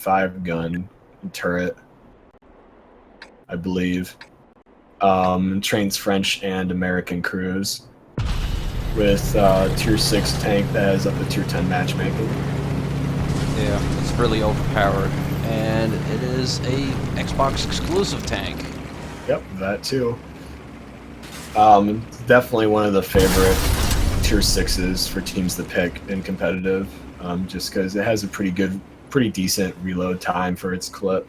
5-gun turret, I believe. Trains French and American crews with tier 6 tank that has up to tier 10 matchmaking. Yeah, it's really overpowered, and it is a Xbox exclusive tank. Yep, that too. Definitely one of the favorite tier 6s for teams to pick in competitive, just because it has a pretty decent reload time for its clip.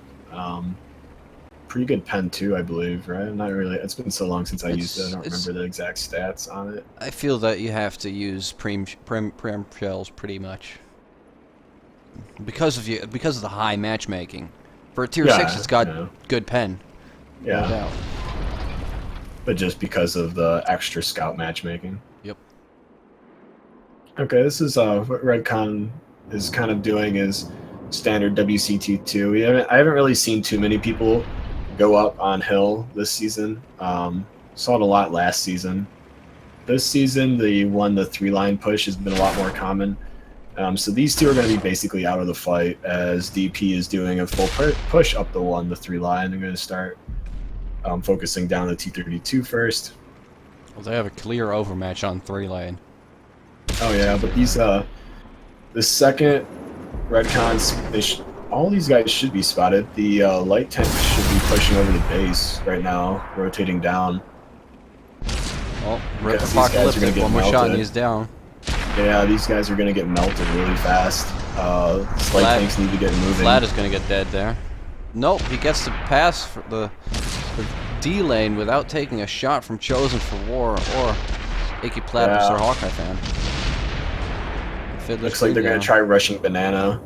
Pretty good pen too, I believe, right? Not really. It's been so long since I used it. I don't remember the exact stats on it. I feel that you have to use prem shells pretty much because of the high matchmaking. For a tier 6, it's got good pen. Yeah. No doubt. But just because of the extra scout matchmaking. Yep. Okay, this is what Redcon is kind of doing is standard WCT2. I haven't really seen too many people go up on hill this season. Saw it a lot last season. This season, the 1-3 line push has been a lot more common. So these two are going to be basically out of the fight as DP is doing a full push up the 1-3 line. They're going to start focusing down the T32 first. Well, they have a clear overmatch on 3 lane. Oh yeah, but these the second Redcons, all these guys should be spotted. The light tank should be pushing over the base right now, rotating down. Well, Rip Apocalyptic, one more shot and he's down. Yeah, these guys are going to get melted really fast. Light tanks need to get moving. Vlad is going to get dead there. Nope, he gets to pass for the D lane without taking a shot from Chosen for War or Icky Platypus or Hawkeye fan. Looks like they're going to try rushing Banana.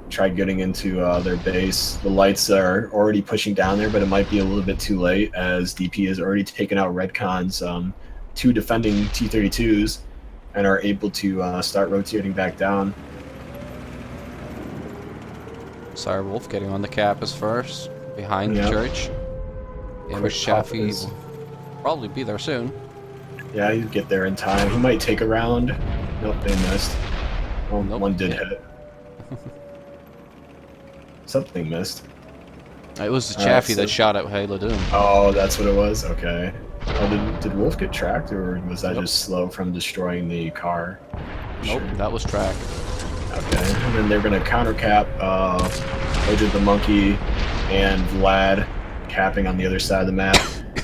Try getting into their base. The lights are already pushing down there, but it might be a little bit too late as DP has already taken out Redcon's 2 defending T32s and are able to start rotating back down. Sire Wolf getting on the Kappas first, behind the church. Ambush Chaffee will probably be there soon. Yeah, he'll get there in time. He might take a round. Nope, they missed. Well, nope, one did hit. Something missed. It was the Chaffee that shot at Halo Doom. Oh, that's what it was? Okay. Oh, did Wolf get tracked, or was that just slow from destroying the car? Nope, that was tracked. Okay, and then they're going to counter cap Odin the Monkey and Vlad capping on the other side of the map.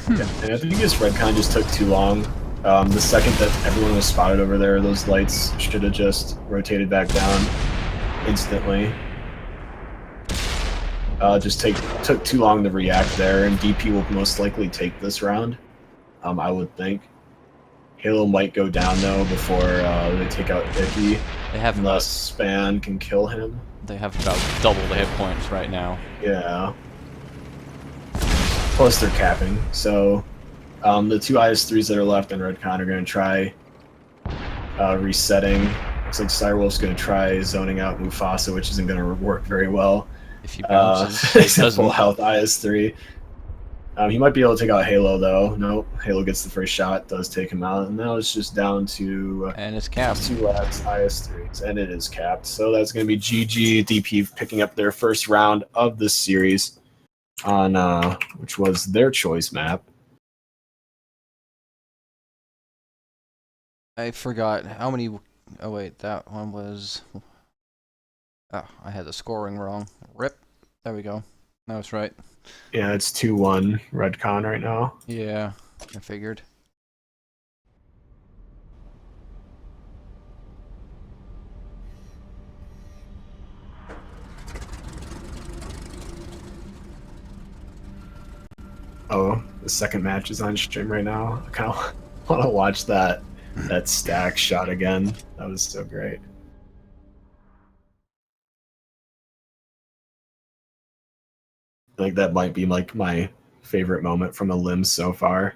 And I think this Redcon just took too long. The second that everyone was spotted over there, those lights should have just rotated back down instantly. Just took too long to react there, and DP will most likely take this round, I would think. Halo might go down, though, before they take out Icky. They have unless Span can kill him. They have about double the hit points right now. Yeah. Plus they're capping, so the 2 IS-3s that are left in Redcon are going to try resetting. Looks like Direwolf's going to try zoning out Mufasa, which isn't going to work very well. If he bounces, he's full health IS-3. He might be able to take out Halo, though. Nope, Halo gets the first shot, does take him out, and now it's just down to and it's capped. 2 last IS-3s, and it is capped. So that's going to be GG. DP picking up their first round of this series on which was their choice map. I forgot how many. Oh wait, that one was. Oh, I had the scoring wrong. Rip. There we go. That was right. Yeah, it's 2-1 Redcon right now. Yeah, I figured. Oh, the second match is on stream right now. I kind of want to watch that stack shot again. That was so great. Like that might be like my favorite moment from a limb so far.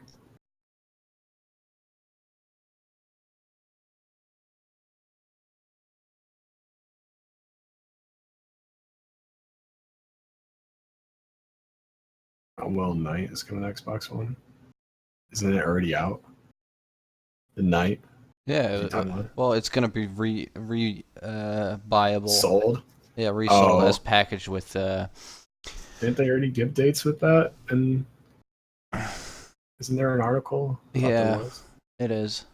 Well, Knight is coming to Xbox One. Isn't it already out? The Knight? Yeah, well, it's gonna be buyable. Sold? Yeah, resold as packaged with. Didn't they already give dates with that? And isn't there an article? I thought there Yeah, was. it is.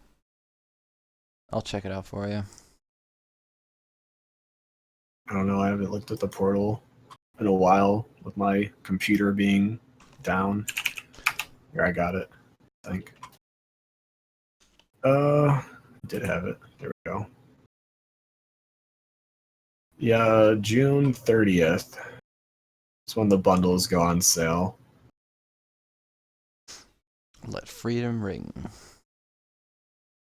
I'll check it out for you. I don't know. I haven't looked at the portal in a while with my computer being down. Here, I got it. I think. Did have it. There we go. Yeah, June 30th. It's when the bundles go on sale. Let freedom ring.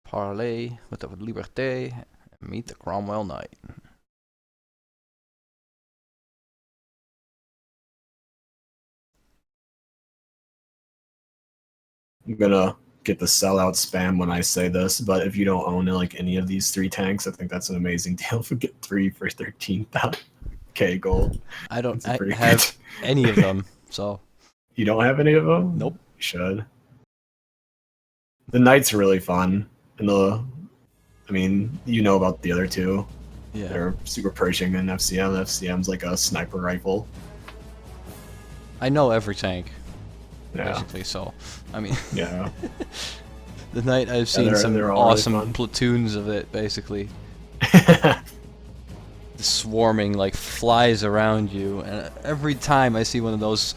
Parley with the Liberté and meet the Cromwell Knight. I'm gonna get the sellout spam when I say this, but if you don't own like any of these 3 tanks, I think that's an amazing deal. If we get 3 for 13,000 gold. I don't have any of them, so. You don't have any of them? Nope. You should. The Knights are really fun, and I mean, you know about the other 2. Yeah. They're super Pershing and FCM. FCM's like a sniper rifle. I know every tank. Yeah. Basically, so I mean, yeah. The Knight, I've seen some awesome really platoons of it. Basically, swarming like flies around you, and every time I see one of those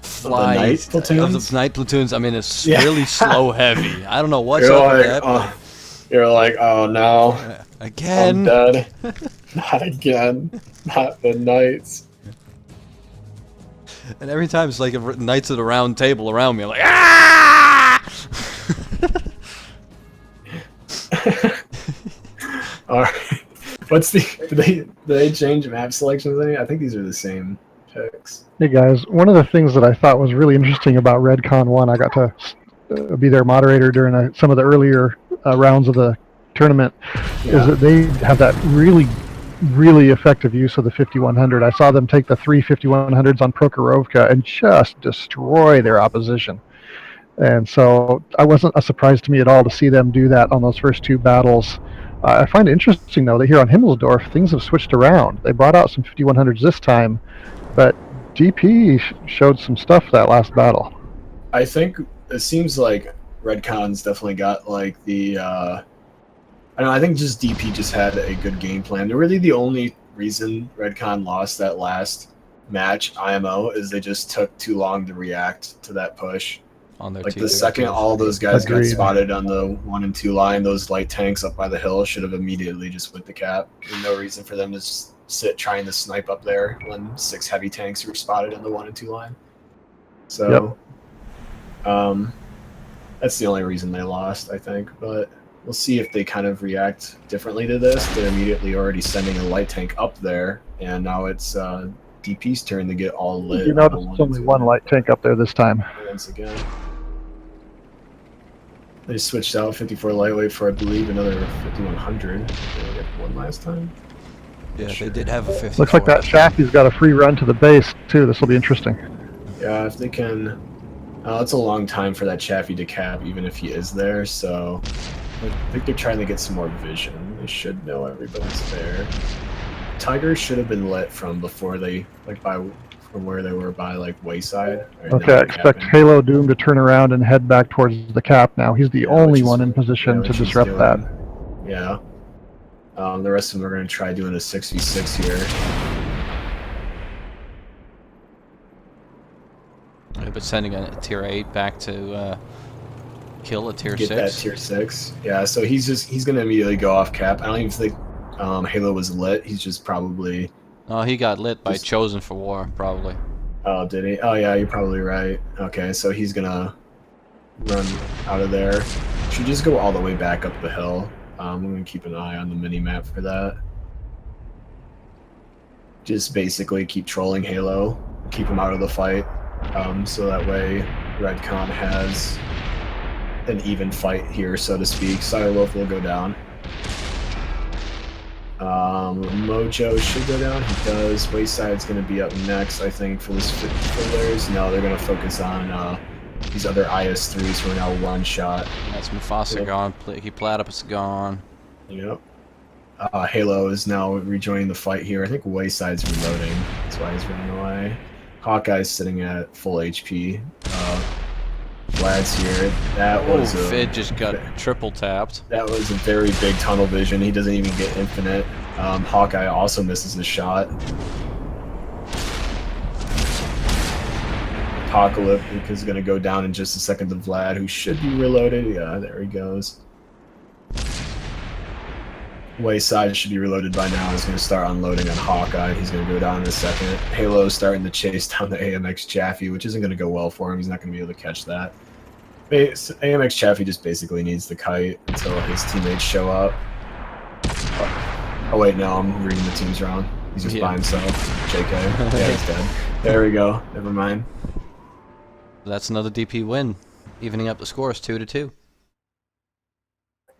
flies of the Knight platoons, I mean, it's really slow heavy. I don't know what's up with that. You're like, oh no, again, I'm dead. Not again, not the Knights. And every time it's like a Knights of the Round Table around me. I'm like, ah! All right. What's the? Do they change map selections? I think these are the same picks. Hey guys, one of the things that I thought was really interesting about Redcon 1, I got to be their moderator during some of the earlier rounds of the tournament, is that they have that really effective use of the 5100. I saw them take the 3 5100s on Prokhorovka and just destroy their opposition. And so it wasn't a surprise to me at all to see them do that on those first 2 battles. I find it interesting, though, that here on Himmelsdorf, things have switched around. They brought out some 5100s this time, but DP showed some stuff that last battle. I think it seems like Redcon's definitely got like the I think just DP just had a good game plan. Really, the only reason Redcon lost that last match, IMO, is they just took too long to react to that push. On their like the second all those guys got spotted on the 1 and 2 line, those light tanks up by the hill should have immediately just went the cap. There's no reason for them to just sit trying to snipe up there when 6 heavy tanks were spotted in the 1 and 2 line. So, that's the only reason they lost, I think. But we'll see if they kind of react differently to this. They're immediately already sending a light tank up there, and now it's DP's turn to get all lit. You notice there's only 1 light tank up there this time. Once again. They switched out 54 lightweight for, I believe, another 5100. Did they get 1 last time? Yeah, they did have a 54. Looks like that Shaftie's got a free run to the base, too. This will be interesting. Yeah, if they can... it's a long time for that Chaffee to cap, even if he is there, so... I think they're trying to get some more vision. They should know everybody's there. Tigers should have been lit from before they... from where they were by, Wayside. Okay, I expect Halo Doom to turn around and head back towards the cap now. He's the only one in position to disrupt that. Yeah. The rest of them are going to try doing a 6v6 here. Yeah, but sending a tier 8 back to kill a tier 6. Get that tier 6. Yeah, so he's going to immediately go off cap. I don't even think Halo was lit. He's just probably... Oh, he got lit by Chosen for War, probably. Oh, did he? Oh, yeah, you're probably right. Okay, so he's going to run out of there. Should just go all the way back up the hill. I'm going to keep an eye on the mini-map for that. Just basically keep trolling Halo, keep him out of the fight, so that way Redcon has an even fight here, so to speak. Silolf will go down. Mojo should go down. He does. Wayside's going to be up next, I think, for this fillers. No, they're going to focus on these other IS-3s who are now one shot. That's Mufasa gone. He Platypus gone. Yep. Halo is now rejoining the fight here. I think Wayside's reloading. That's why he's running away. Hawkeye's sitting at full HP. Vlad's here. That was Fid just got triple tapped. That was a very big tunnel vision. He doesn't even get infinite. Hawkeye also misses the shot. Apocalyptic is going to go down in just a second to Vlad, who should be reloaded. Yeah, there he goes. Wayside should be reloaded by now. He's going to start unloading on Hawkeye. He's going to go down in a second. Halo's starting to chase down the AMX Chaffee, which isn't going to go well for him. He's not going to be able to catch that. AMX Chaffee just basically needs the kite until his teammates show up. Oh wait, no, I'm reading the teams wrong. He's just by himself. JK. Yeah, he's dead. There we go. Never mind. That's another DP win, evening up the scores 2-2.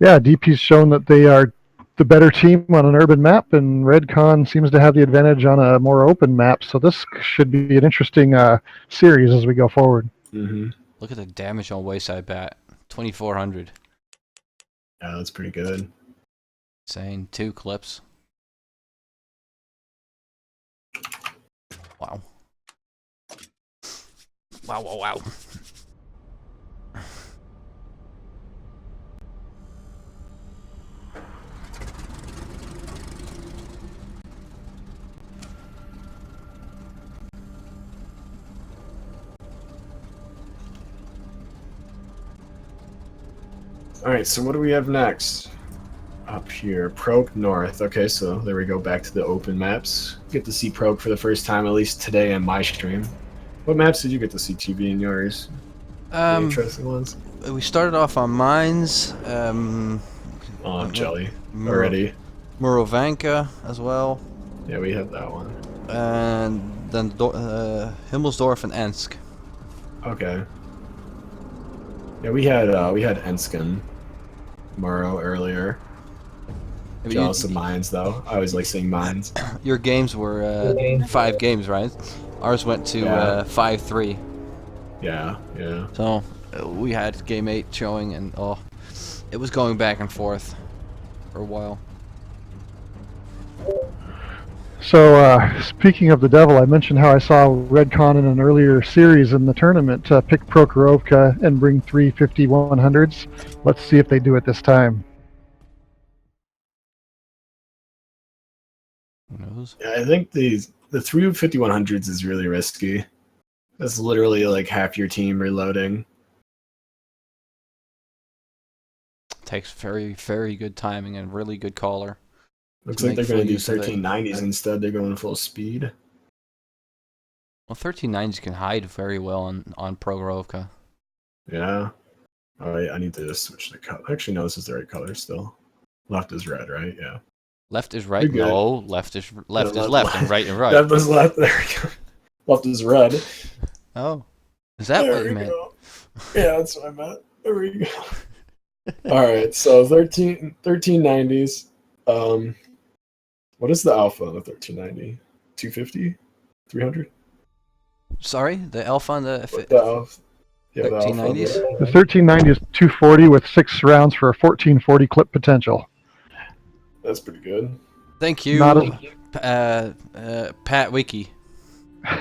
Yeah, DP's shown that they are the better team on an urban map, and Redcon seems to have the advantage on a more open map. So this should be an interesting series as we go forward. Mm-hmm. Look at the damage on Wayside Bat, 2,400. Yeah, that's pretty good. Insane. 2 clips. Wow. Wow, wow, wow. Alright, so what do we have next? Up here, Proke North. Okay, so there we go, back to the open maps. Get to see Proke for the first time, at least today on my stream. What maps did you get to see, TV, in yours? The interesting ones? We started off on Mines. Oh, I'm jelly. Already. Murovanka as well. Yeah, we had that one. And then Himmelsdorf and Ensk. Okay. Yeah, we had Enskin Murrow earlier. Jealous of Mines, though. I always like saying Mines. Your games were 5 games, right? Ours went to 5-3. Yeah, yeah. So we had game 8 showing, and it was going back and forth for a while. So speaking of the devil, I mentioned how I saw Redcon in an earlier series in the tournament pick Prokhorovka and bring 3 50-100s. Let's see if they do it this time. Who knows? Yeah, I think the 3 5100s is really risky. That's literally like half your team reloading. Takes very, very good timing and really good caller. Looks like they're going to do 1390s instead. They're going full speed. Well, 1390s can hide very well on Prokhorovka. Yeah. Oh, wait, I need to just switch the color. Actually, no, this is the right color still. Left is red, right? Yeah. Left is right. No, left is left, and right is right. Left is left. There we go. Left is red. Oh, is that what you meant? Yeah, that's what I meant. There we go. All right, so 1390s. What is the alpha on the 1390? 250? 300? Sorry, the alpha on the 1390s? The 1390 is 240 with 6 rounds for a 1440 clip potential. That's pretty good. Thank you, Pat Wiki.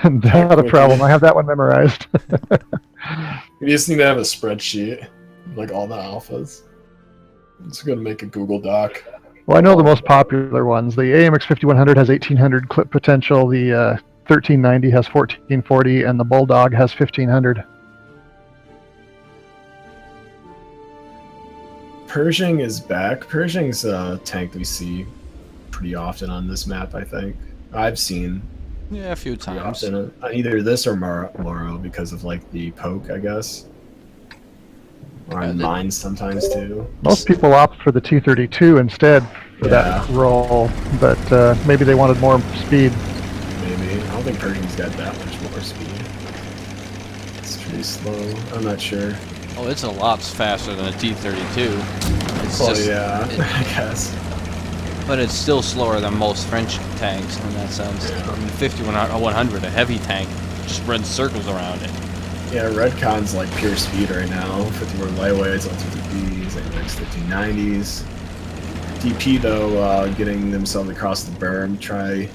Not a problem. I have that one memorized. You just need to have a spreadsheet, like all the alphas. It's going to make a Google Doc. Well, I know the most popular ones. The AMX 5100 has 1800 clip potential. The 1390 has 1440, and the Bulldog has 1500. Pershing is back. Pershing's a tank we see pretty often on this map, I think. I've seen a few times. Often, either this or Morrow because of like the poke, I guess. Or on mines sometimes too. Most people opt for the T32 instead for that role, but maybe they wanted more speed. Maybe. I don't think Pershing's got that much more speed. It's pretty slow. I'm not sure. Oh, it's a lot faster than a T32. It's I guess. But it's still slower than most French tanks in that sense. Yeah. The 5100, a heavy tank, just runs circles around it. Yeah, Redcon's like pure speed right now. 51 lightweights, L250s, AMX 1390s. DP though, getting themselves across the berm. Try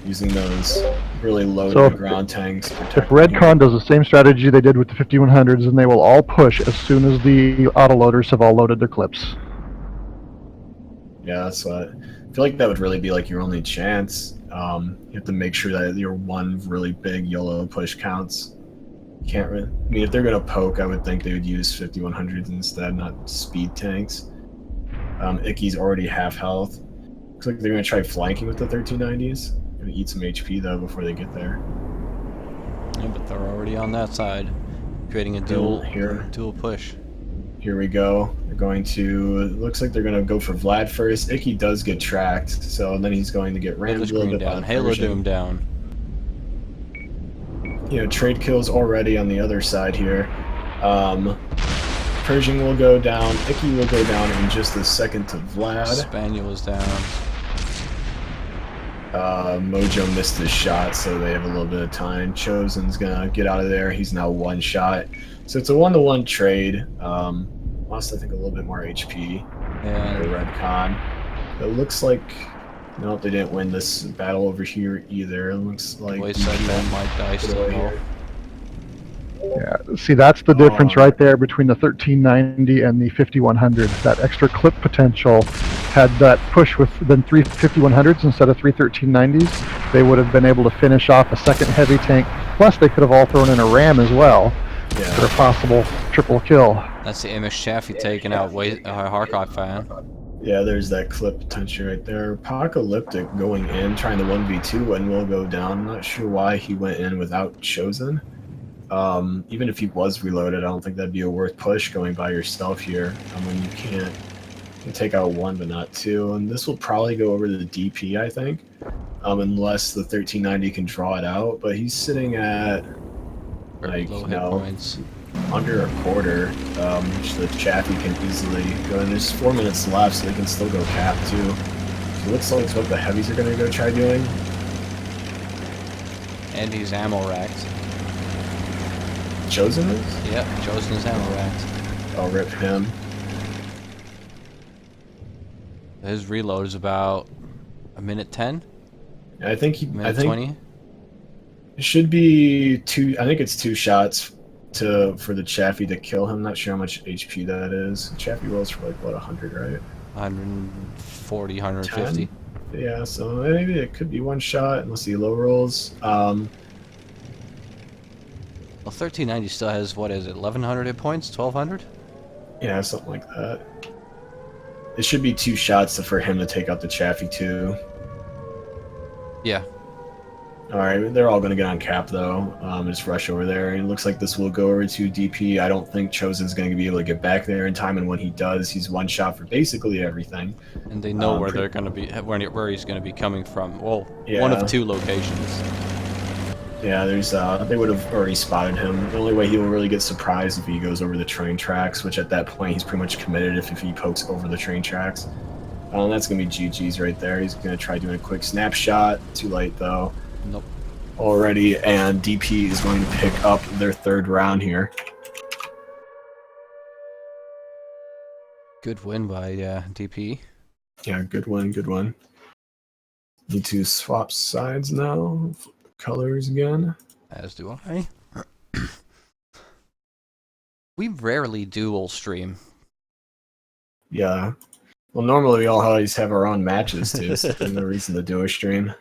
using those really low to the ground tanks. If Redcon does the same strategy they did with the 5100s, then they will all push as soon as the autoloaders have all loaded their clips. Yeah, that's what I feel like. That would really be like your only chance. You have to make sure that your one really big YOLO push counts. You can't really. I mean, if they're gonna poke, I would think they would use 5100s instead, not speed tanks. Icky's already half health. Looks like they're gonna try flanking with the 1390s. Gonna eat some HP though before they get there. Yeah, but they're already on that side, creating a dual push. Here we go. They're going to. It looks like they're going to go for Vlad first. Icky does get tracked, so then he's going to get rammed a little bit down. Halo Doom down. You know, trade kills already on the other side here. Pershing will go down. Icky will go down in just a second to Vlad. Spaniel is down. Mojo missed his shot, so they have a little bit of time. Chosen's gonna get out of there. He's now one shot. So it's a 1-to-1 trade. Lost, I think, a little bit more HP. Yeah. For Redcon. It looks like, no, they didn't win this battle over here either. It looks like that might die still. Yeah, see, that's the difference right there between the 1390 and the 5100. That extra clip potential, had that push with then 3 5100s instead of 3 1390s, they would have been able to finish off a second heavy tank. Plus, they could have all thrown in a ram as well for a possible triple kill. That's the image Chaffee taking out Harkov fan. Yeah, there's that clip potential right there. Apocalyptic going in, trying the 1v2 and will go down. I'm not sure why he went in without Chosen. Even if he was reloaded, I don't think that'd be a worth push going by yourself here. When you can take out one but not two. And this will probably go over to the DP, I think. Unless the 1390 can draw it out. But he's sitting at, like, low hit points. Under a quarter, which the Chaffee can easily go. And there's 4 minutes left, so they can still go cap too. So it looks like what the heavies are going to go try doing. And he's ammo racked. Chosen is? Yep, Chosen is ammo racked. I'll rip him. His reload is about a minute 10. I think he. Minute 20. It should be two. I think it's 2 shots for the Chaffee to kill him. Not sure how much HP that is. Chaffee rolls for like what, 100, right? 140, 150. 10? Yeah, so maybe it could be 1 shot unless he low rolls. Well, 1390 still has, what is it, 1100 hit points? 1200? Yeah, something like that. It should be 2 shots for him to take out the Chaffee too. Yeah. Alright, they're all going to get on cap though. Just rush over there. It looks like this will go over to DP. I don't think Chosen's going to be able to get back there in time, and when he does, he's 1 shot for basically everything. And they know where they're going to be, where he's going to be coming from. Well, yeah. One of 2 locations. Yeah, there's they would have already spotted him. The only way he will really get surprised if he goes over the train tracks, which at that point he's pretty much committed if he pokes over the train tracks. That's going to be GG's right there. He's going to try doing a quick snapshot. Too late though. Nope. Already, and DP is going to pick up their 3rd round here. Good win by DP. Yeah, good one, good one. Need to swap sides now. Flip the colors again. As do I. We rarely dual stream. Yeah. Well, normally we all always have our own matches too, so there's no reason to do a stream.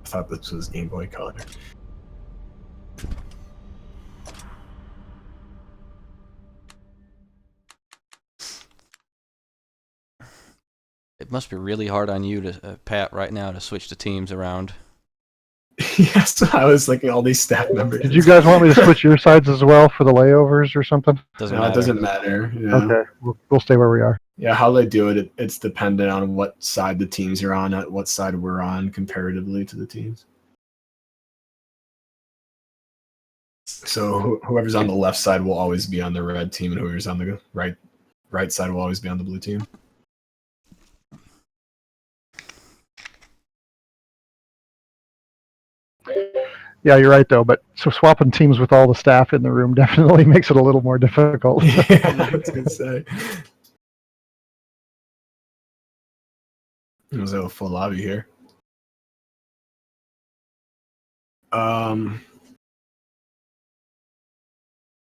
I thought this was Game Boy Color. It must be really hard on you to, Pat, right now to switch the teams around. Yes, I was thinking all these staff members. Did you guys want me to switch your sides as well for the layovers or something? Doesn't no, matter. It doesn't matter. Yeah. Okay, we'll stay where we are. Yeah, how they do it, it's dependent on what side the teams are on, what side we're on comparatively to the teams. So whoever's on the left side will always be on the red team, and whoever's on the right side will always be on the blue team. Yeah, you're right though. But so swapping teams with all the staff in the room definitely makes it a little more difficult. Yeah, I was gonna say. There's a full lobby here.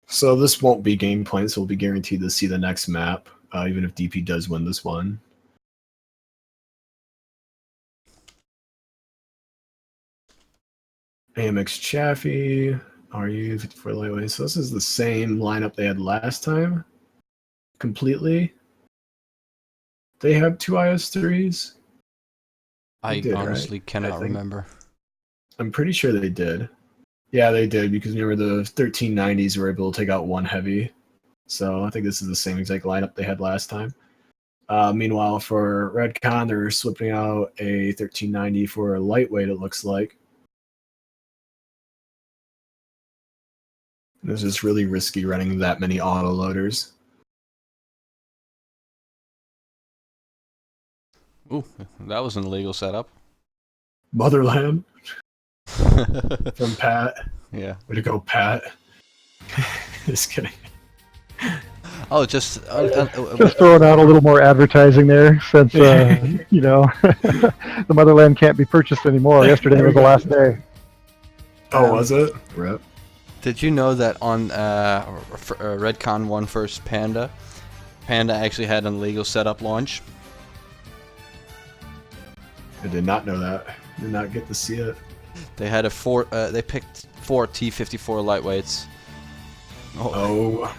So this won't be game points. We'll be guaranteed to see the next map, even if DP does win this one. AMX Chaffee, RU 54 lightweight. So this is the same lineup they had last time. Completely. They have 2 IS3s. I honestly cannot remember. I'm pretty sure they did. Yeah, they did, because remember the 1390s were able to take out 1 heavy. So I think this is the same exact lineup they had last time. Meanwhile, for Redcon, they're slipping out a 1390 for a lightweight, it looks like. It's just really risky running that many auto loaders. Ooh, that was an illegal setup. Motherland from Pat. Yeah. Way to go, Pat. Just kidding. Oh, just throwing out a little more advertising there, since you know, the Motherland can't be purchased anymore. Yesterday was the last day. Oh, was it? Rip. Did you know that on Redcon 1 first Panda actually had an illegal setup launch? I did not know that. Did not get to see it. They had they picked 4 T54 lightweights. Oh.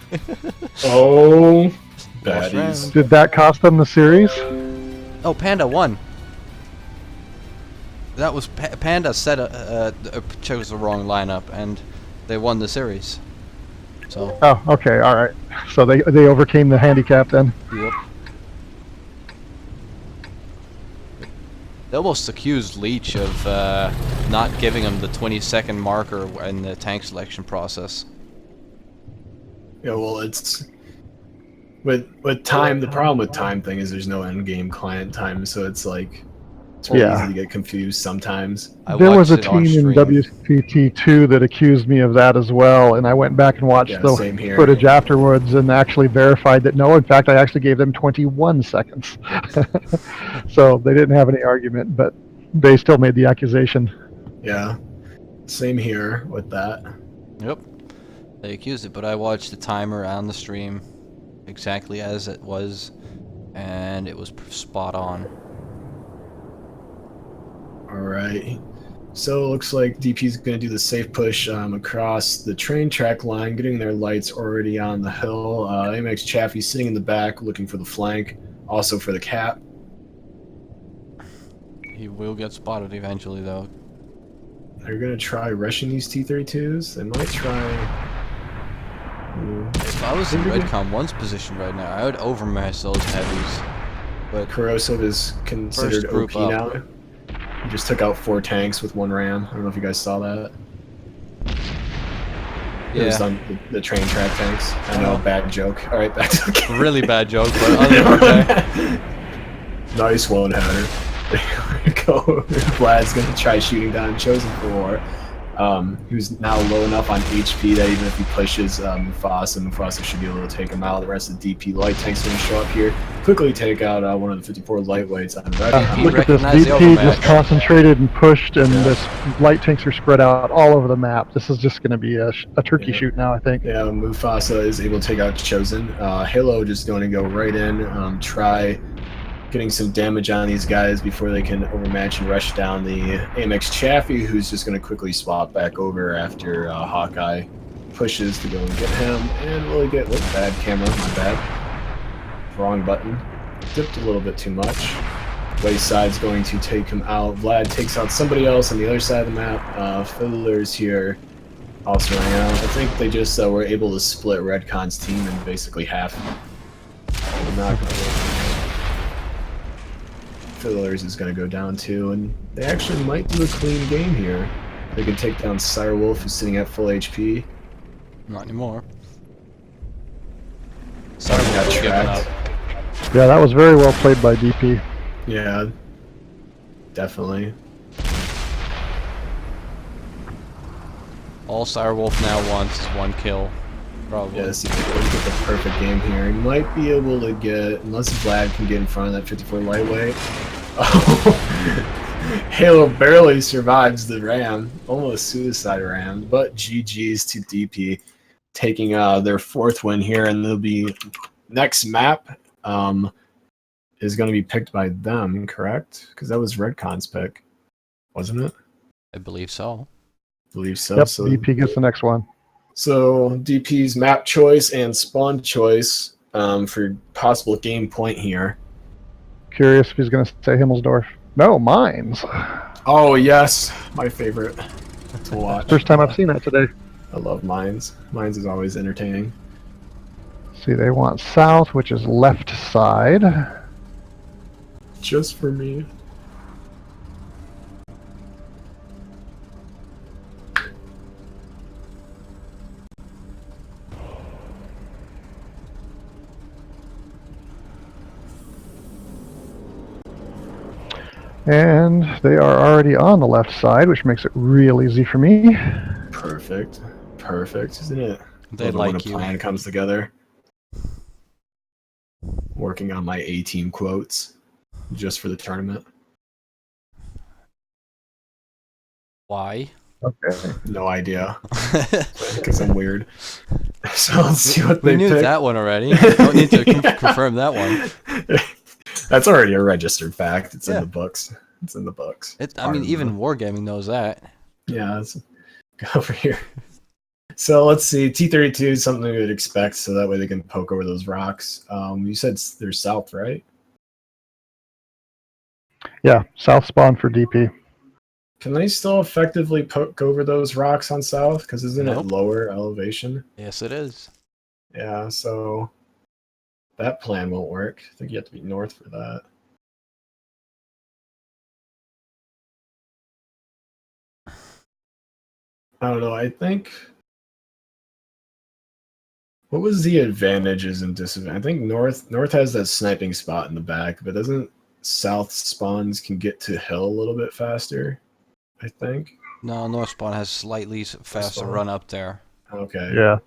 Oh. Baddies. Did that cost them the series? Oh, Panda won. That was Panda chose the wrong lineup, and they won the series. So. Oh, okay, all right. So they overcame the handicap then. Yep. They almost accused Leech of not giving him the 20-second marker in the tank selection process. Yeah, well, it's with time. The problem with time thing is there's no end-game client time, so it's like it's really easy to get confused sometimes. There was a team in WCT3 that accused me of that as well, and I went back and watched the footage afterwards and actually verified that no, in fact, I actually gave them 21 seconds. So they didn't have any argument, but they still made the accusation. Yeah, same here with that. Yep, they accused it, but I watched the timer on the stream exactly as it was, and it was spot on. Alright, so it looks like DP's going to do the safe push across the train track line, getting their lights already on the hill. AMX Chaffee sitting in the back, looking for the flank, also for the cap. He will get spotted eventually, though. They're going to try rushing these T-32s. They might try... If I was in Redcon 1's position right now, I would overmatch those heavies. But Corrosive is considered OP now. He just took out 4 tanks with 1 ram. I don't know if you guys saw that. Yeah. It was on the train track tanks. I know, bad joke. Alright, back to the game. Really bad joke, but okay. Nice one, Hatter. There we go. Vlad's gonna try shooting down Chosen for War. Who's now low enough on HP that even if he pushes Mufasa should be able to take him out. The rest of the DP light tanks are going to show up here. Quickly take out one of the 54 lightweights on Redcon. Look at this, DP just concentrated and pushed, and this light tanks are spread out all over the map. This is just going to be a turkey shoot now, I think. Yeah, Mufasa is able to take out Chosen. Halo just going to go right in, try getting some damage on these guys before they can overmatch and rush down the AMX Chaffee, who's just going to quickly swap back over after Hawkeye pushes to go and get him. And really get, bad camera, my bad. Wrong button. Dipped a little bit too much. Wayside's going to take him out. Vlad takes out somebody else on the other side of the map. Fiddler's here also running out. I think they just were able to split Redcon's team in basically half. Not going to work. Fiddlers is going to go down too, and they actually might do a clean game here. They can take down Sirewolf, who's sitting at full HP. Not anymore. Sirewolf got tracked. Yeah, that was very well played by DP. Yeah, definitely. All Sirewolf now wants is 1 kill. Probably. Yeah, see if he can get the perfect game here. He might be able to get, unless Vlad can get in front of that 54 lightweight. Halo barely survives the ram, almost suicide ram, but GG's to DP, taking their 4th win here, and they'll be next map is going to be picked by them, correct? Because that was Redcon's pick, wasn't it? I believe so. Yep, so DP gets the next one. So DP's map choice and spawn choice for possible game point here. Curious if he's going to say Himmelsdorf. No, Mines. Oh, yes. My favorite to watch. First time I've seen that today. I love Mines. Mines is always entertaining. See, they want south, which is left side. Just for me. And they are already on the left side, which makes it real easy for me. Perfect. Perfect, isn't it? They like when a plan comes together. Working on my A-team quotes just for the tournament. Why? Okay. No idea. Because I'm weird. So let's see what they pick. We knew that one already. Don't need to confirm that one. That's already a registered fact. It's in the books. It's in the books. I mean, even Wargaming knows that. Yeah, let's go over here. So let's see. T-32 is something we would expect, so that way they can poke over those rocks. You said they're south, right? Yeah, south spawn for DP. Can they still effectively poke over those rocks on south? Because isn't it lower elevation? Yes, it is. Yeah, so that plan won't work. I think you have to be north for that. I don't know. I think... What was the advantages and disadvantages? I think north has that sniping spot in the back, but doesn't south spawns can get to hill a little bit faster, I think? No, north spawn has slightly faster run up there. Okay. Yeah.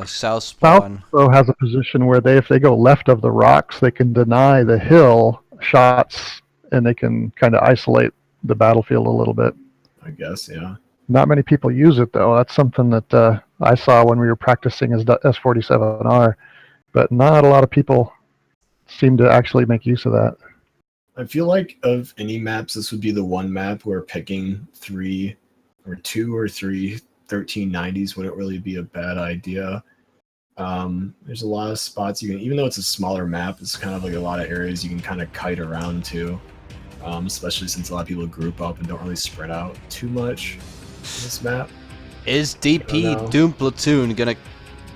South spawn though has a position where if they go left of the rocks, they can deny the hill shots, and they can kind of isolate the battlefield a little bit. I guess, yeah. Not many people use it, though. That's something that I saw when we were practicing as S47R, but not a lot of people seem to actually make use of that. I feel like of any maps, this would be the one map where picking 2 or 3 1390s wouldn't really be a bad idea. There's a lot of spots you can, even though it's a smaller map, it's kind of like a lot of areas you can kind of kite around to, especially since a lot of people group up and don't really spread out too much. This map is DP Doom Platoon gonna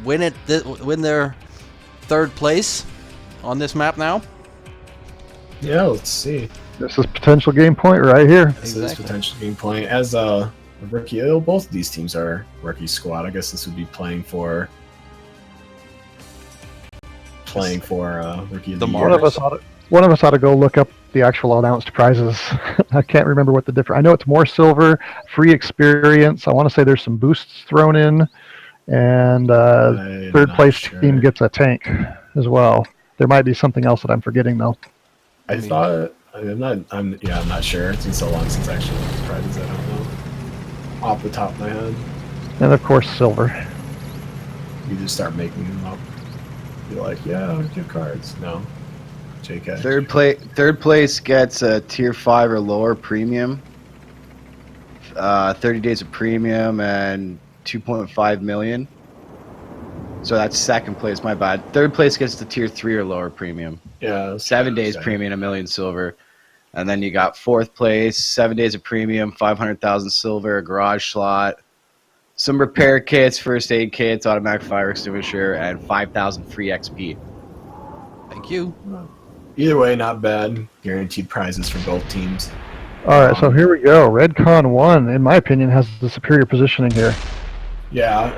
win their 3rd place on this map now? Yeah, let's see. This is potential game point right here. This is potential game point. As a rookie, both of these teams are rookie squad. I guess this would be playing for rookie of the year. One of us ought to go look up the actual announced prizes. I can't remember what the difference. I know it's more silver, free experience. I want to say there's some boosts thrown in, and 3rd place team gets a tank as well. There might be something else that I'm forgetting though. I'm not sure. It's been so long since I actually looked at the prizes. I don't know off the top of my head. And of course, silver. You just start making them up. You're like, yeah, gift cards. No. JK. 3rd place gets a tier 5 or lower premium, 30 days of premium, and 2.5 million. So that's 2nd place. My bad. 3rd place gets the tier 3 or lower premium. Yeah. 7 days premium, 1 million silver, and then you got 4th place, 7 days of premium, 500,000 silver, a garage slot, some repair kits, first aid kits, automatic fire extinguisher, and 5,000 free XP. Thank you. Either way, not bad. Guaranteed prizes for both teams. All right, so here we go. Redcon 1, in my opinion, has the superior positioning here. Yeah,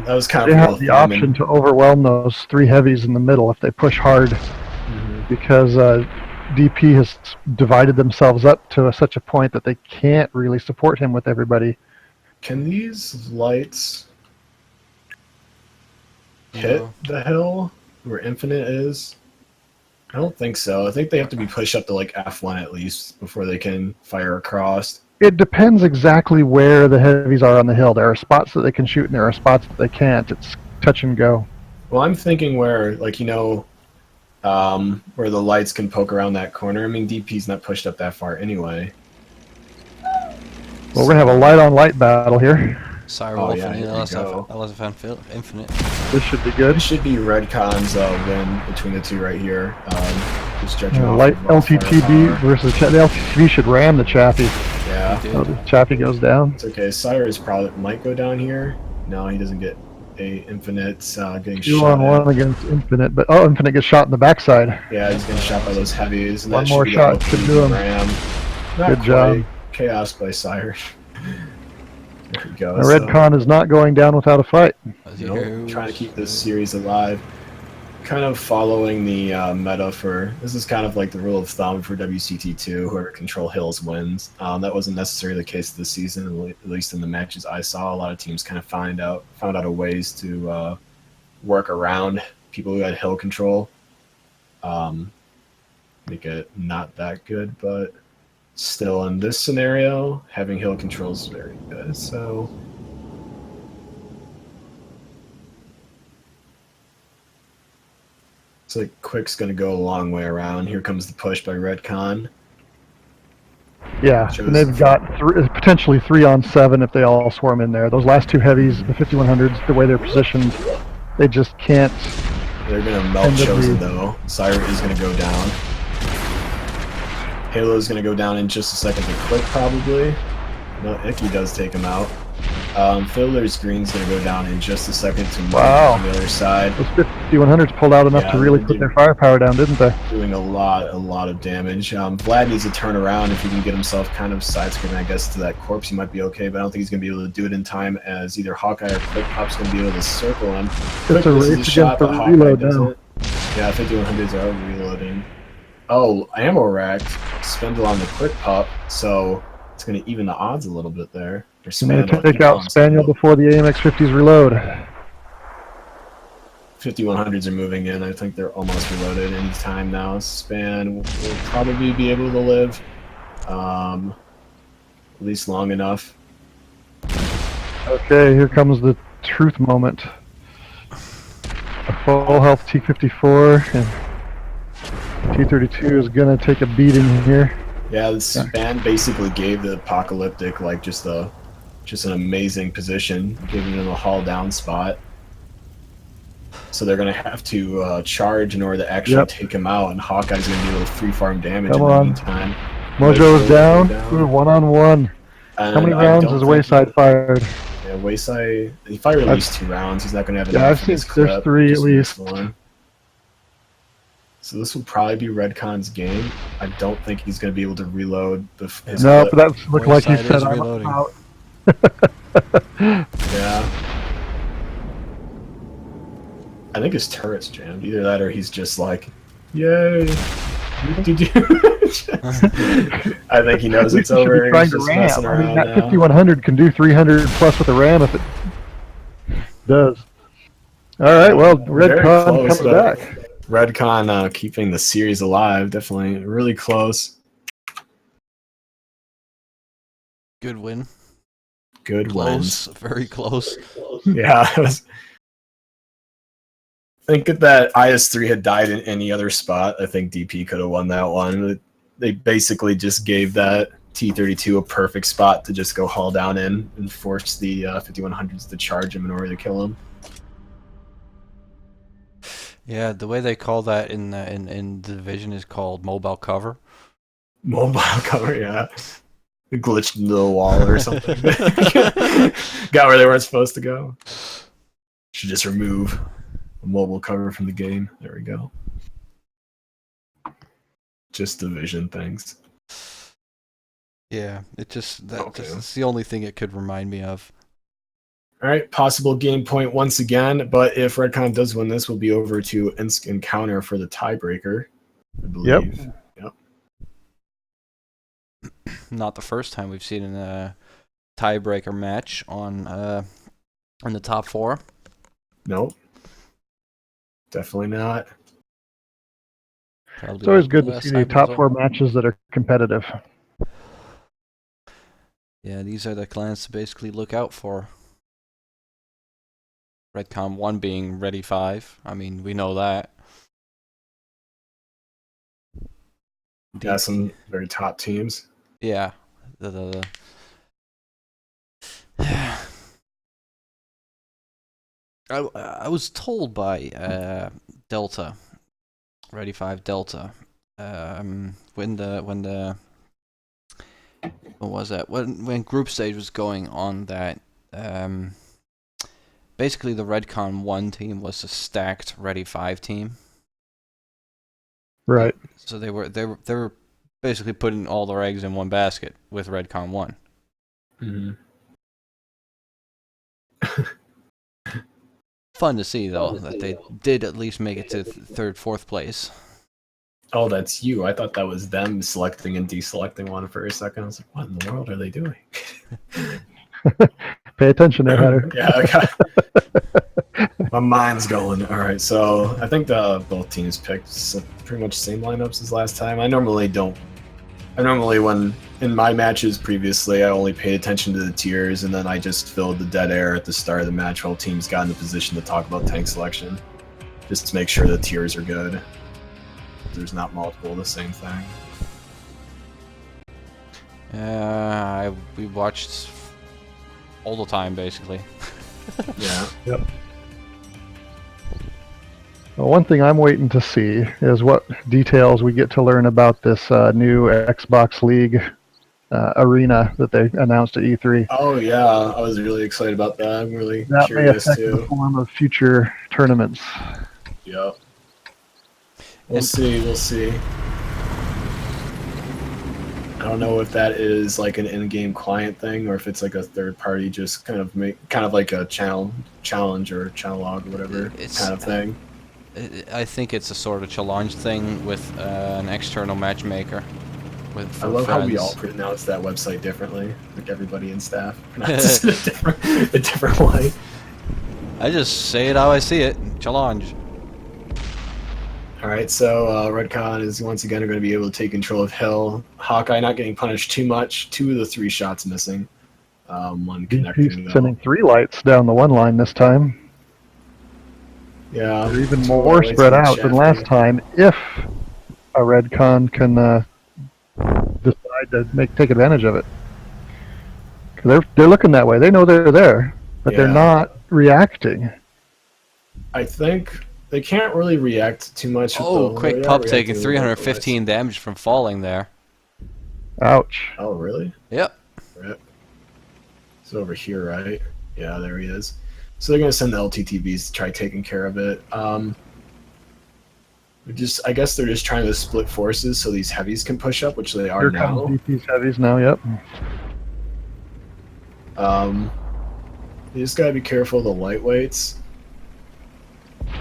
that was kind of. They have the option to overwhelm those 3 heavies in the middle if they push hard, because DP has divided themselves up to such a point that they can't really support him with everybody. Can these lights hit the hill where Infinite is? I don't think so. I think they have to be pushed up to like F1 at least before they can fire across. It depends exactly where the heavies are on the hill. There are spots that they can shoot, and there are spots that they can't. It's touch and go. Well, I'm thinking where, like, where the lights can poke around that corner. I mean, DP's not pushed up that far anyway. Well, we're gonna have a light-on-light battle here. Cyrewolf yeah, and here we go. Infinite. This should be good. It should be Redcon's win between the two right here. Just judging off Light of LTTB firepower. versus the LTTB should ram the Chaffee. Yeah, Oh, the Chaffee goes down. it's okay. Cyrus probably might go down here. No, he doesn't get a Infinite getting 2 shot on at. 1 against Infinite, but Infinite gets shot in the backside. Yeah, he's getting shot by those heavies. And One that more should be shot the should LTTB do him. ram. Not Good job. quite. Chaos by Cyrus. There we go. The Redcon is not going down without a fight. Trying to keep this series alive. Kind of following the meta for this is kind of like the rule of thumb for WCT2. Whoever control hills wins. That wasn't necessarily the case this season, at least in the matches I saw. A lot of teams kind of found out a ways to work around people who had hill control. Make it not that good, but still in this scenario, having hill control is very good. So. Looks like Quick's going to go a long way around. Here comes the push by Redcon. Yeah, and they've got potentially 3 on 7 if they all swarm in there. Those last 2 heavies, the 5100s, the way they're positioned, they just can't. They're going to melt Chosen, though. Siren is going to go down. Halo's going to go down in just a second to Quick, probably. No, Icky does take him out. Fiddler's Green's going to go down in just a second to move on the other side. Those 5100s pulled out enough to really put their firepower down, didn't they? Doing a lot of damage. Vlad needs to turn around if he can get himself kind of side-screen, I guess, to that corpse. He might be okay, but I don't think he's going to be able to do it in time as either Hawkeye or Quick Pop's going to be able to circle him. It's a race against the reload now. Yeah, 5100s are reloading. Oh, ammo racked. Spindle on the Quick Pop, so it's going to even the odds a little bit there. I'm going to take out Spaniel before the AMX-50s reload. 5100s are moving in. I think they're almost reloaded any time now. Span will probably be able to live at least long enough. Okay, here comes the truth moment. A full health T-54 and T-32 is going to take a beating here. Yeah, the Span basically gave the Apocalyptic like just an amazing position, giving them a haul down spot. So they're going to have to charge in order to actually take him out, and Hawkeye's going to be able to free farm damage in the meantime. Mojo's down. Ooh, 1-on-1. How many rounds has Wayside fired? Yeah, Wayside, he fired at least 2 rounds. He's not going to have enough. Yeah, I've seen there's 3 at least. So this will probably be Redcon's game. I don't think he's going to be able to reload his clip. But that looked like he said I'm out. Yeah. I think his turret's jammed. Either that or he's just like, yay. Did you? I think he knows it's over. Trying to ram. I mean, that 5100 can do 300 plus with a ram if it does. All right, well, Redcon comes back. Redcon keeping the series alive, definitely really close. Good win. Good close, wins. Very close. Yeah, I think if that IS-3 had died in any other spot, I think DP could have won that one. They basically just gave that T-32 a perfect spot to just go haul down in and force the 5100s to charge him in order to kill him. Yeah, the way they call that in the division is called mobile cover. Mobile cover, yeah. It glitched into the wall or something. Got where they weren't supposed to go. Should just remove a mobile cover from the game. There we go. Just division things. Yeah, it just that's the only thing it could remind me of. All right, possible game point once again, but if Redcon does win this, we'll be over to Encounter for the tiebreaker, I believe. Yep. Not the first time we've seen a tiebreaker match on in the top 4. Nope. Definitely not. Probably It's always like good to last see the time as top well. 4 matches that are competitive. Yeah, these are the clans to basically look out for. Redcon 1 being Ready 5. I mean, we know that. Yeah, some very top teams. Yeah. I was told by Delta, Ready 5 Delta, when what was that? When group stage was going on, that basically the Redcon 1 team was a stacked Ready 5 team. Right. So they were basically putting all their eggs in one basket with Redcon 1. Mm-hmm. Fun to see though that they did at least make it to third, fourth place. Oh, that's you. I thought that was them selecting and deselecting one for a second. I was like, what in the world are they doing? Pay attention there, Hunter. Yeah, my mind's going. All right, so I think both teams picked pretty much same lineups as last time. I normally, when in my matches previously, I only paid attention to the tiers, and then I just filled the dead air at the start of the match while teams got in the position to talk about tank selection, just to make sure the tiers are good. There's not multiple of the same thing. We watched all the time basically. Yeah. Yep. Well, one thing I'm waiting to see is what details we get to learn about this new Xbox League arena that they announced at E3. Oh yeah, I was really excited about that. I'm really That curious may affect too. the form of future tournaments. Yep. We'll see. We'll see. I don't know if that is like an in-game client thing or if it's like a third party just kind of like a challenge or channel log or whatever kind of thing. I think it's a sort of challenge thing with an external matchmaker. I love how we all pronounce that website differently. Like everybody in staff pronounces it a different way. I just say it how I see it. Challenge. All right, so Redcon is once again going to be able to take control of Hill. Hawkeye not getting punished too much. 2 of the 3 shots missing. One connecting. He's sending 3 lights down the one line this time. Yeah. They're even more spread out than last time if a Redcon can decide to take advantage of it. They're looking that way. They know they're there, but they're not reacting. I think they can't really react too much. Oh, quick pup taking 315 damage from falling there. Ouch. Oh, really? Yep. Rip. It's over here, right? Yeah, there he is. So they're going to send the LTTBs to try taking care of it. I guess they're just trying to split forces so these heavies can push up, which they are Here now. comes DP's heavies now, yep. You just got to be careful of the lightweights.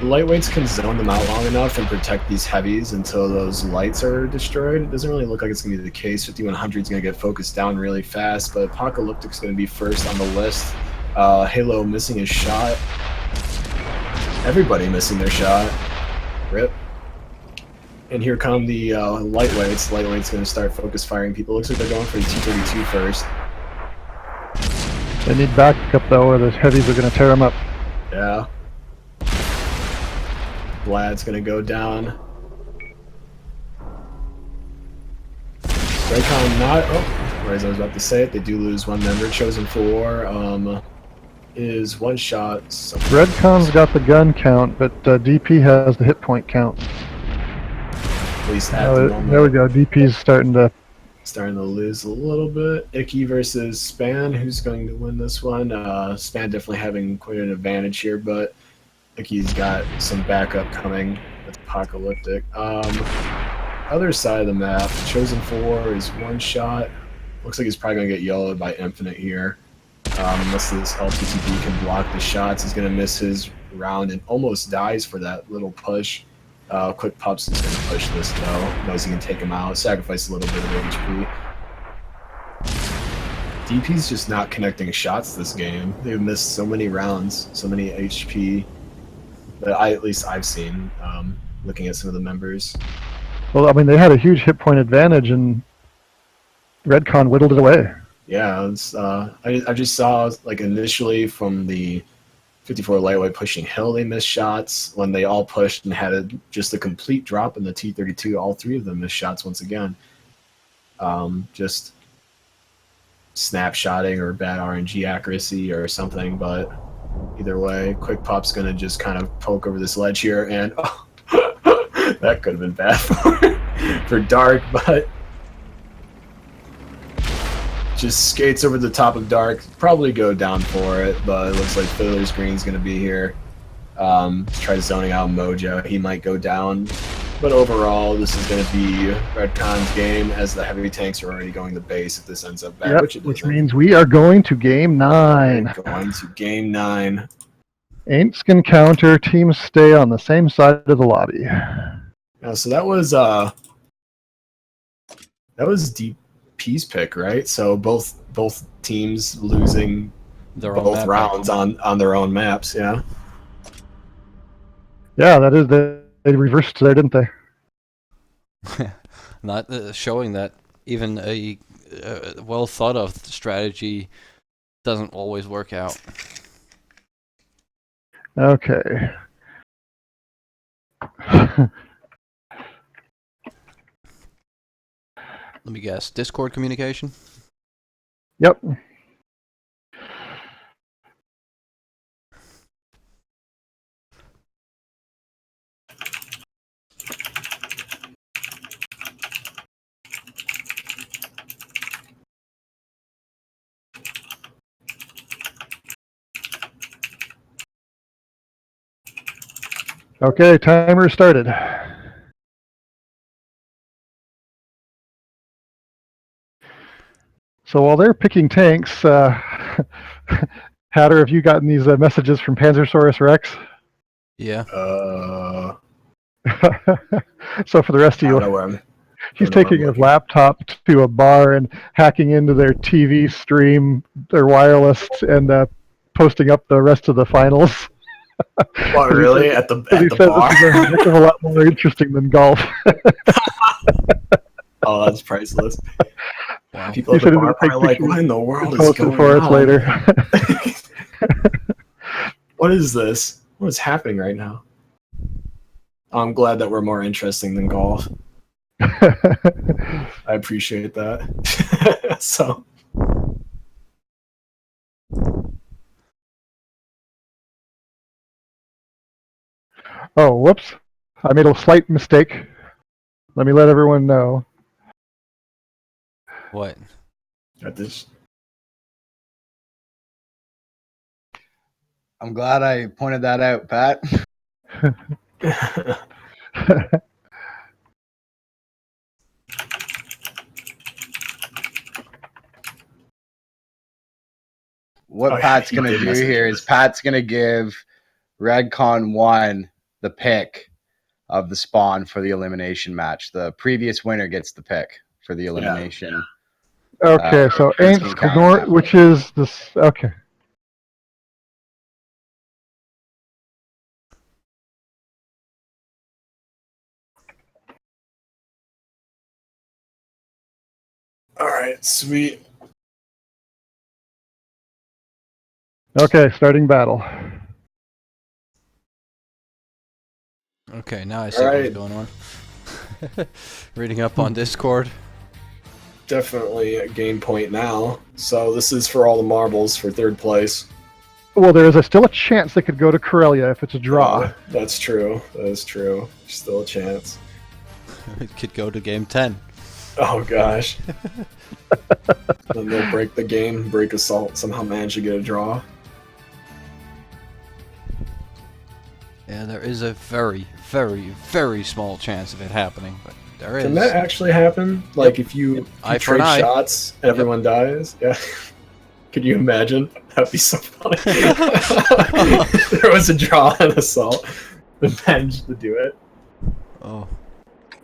The lightweights can zone them out long enough and protect these heavies until those lights are destroyed. It doesn't really look like it's going to be the case. 5100 is going to get focused down really fast, but Apocalyptic's going to be first on the list. Halo missing his shot. Everybody missing their shot. Rip. And here come the lightweights. Lightweight's going to start focus firing people. Looks like they're going for the T-32 first. They need backup though, or the heavies are going to tear them up. Yeah. Vlad's gonna go down. Raycon not. Oh, as I was about to say it, they do lose one member. Chosen 4 is one shot. Redcon's got the gun count, but DP has the hit point count. At least at the moment. There we go. DP's starting to lose a little bit. Icky versus Span. Who's going to win this one? Span definitely having quite an advantage here, but Icky's got some backup coming with Apocalyptic. Other side of the map, Chosen 4 is one shot. Looks like he's probably going to get yellowed by Infinite here. Unless this LTTB can block the shots, he's going to miss his round and almost dies for that little push. Quick Pups is going to push this though. Knows he can take him out, sacrifice a little bit of HP. DP's just not connecting shots this game. They've missed so many rounds, so many HP that at least I've seen, looking at some of the members. Well, I mean, they had a huge hit point advantage, and Redcon whittled it away. Yeah, it's, I just saw, like, initially from the 54 lightweight pushing hill, they missed shots. When they all pushed and had just a complete drop in the T32, all three of them missed shots once again. Just snapshotting or bad RNG accuracy or something, but either way, Quick Pop's going to just kind of poke over this ledge here, and oh, that could have been bad for Dark, but just skates over the top of Dark. Probably go down for it, but it looks like Fiddler's Green's going to be here. Try zoning out Mojo. He might go down. But overall, this is going to be Redcon's game, as the heavy tanks are already going to base if this ends up bad. Yep, which means we are going to Game 9. Going to Game 9. Aints can counter. Teams stay on the same side of the lobby. Yeah, so that was DP's pick, right? So both teams losing both rounds on their own maps, yeah. Yeah, that is they reversed there, didn't they? Not showing that even a well thought of strategy doesn't always work out. Okay. Let me guess. Discord communication? Yep. Okay, timer started. So while they're picking tanks, Hatter, have you gotten these messages from Panzersaurus Rex? Yeah. So for the rest of you, he's taking his laptop to a bar and hacking into their TV stream, their wireless, and posting up the rest of the finals. What, really? At the bar? This is a heck of a lot more interesting than golf. Oh, that's priceless. Wow. People at the bar are like, what in the world is going for on? us later. What is this? What is happening right now? I'm glad that we're more interesting than golf. I appreciate that. So. Oh, whoops. I made a slight mistake. Let me let everyone know. What? Got this. I'm glad I pointed that out, Pat. What Pat's going to do here is Pat's going to give Redcon 1 the pick of the spawn for the elimination match. The previous winner gets the pick for the elimination. Okay, so Aints, which is this. Okay. All right, sweet. Okay, starting battle. Okay, now I see what's going on. Reading up on Discord. Definitely a game point now. So this is for all the marbles for third place. Well, there is still a chance they could go to Corellia if it's a draw. That's true. That is true. Still a chance. It could go to game 10. Oh, gosh. Then they'll break the game, break Assault, somehow manage to get a draw. Yeah, there is a very, very, very small chance of it happening, but there is. Can that actually happen? Like, if you trade shots, everyone dies? Yeah. Could you imagine? That'd be so funny. There was a draw and Assault, but managed to do it. Oh,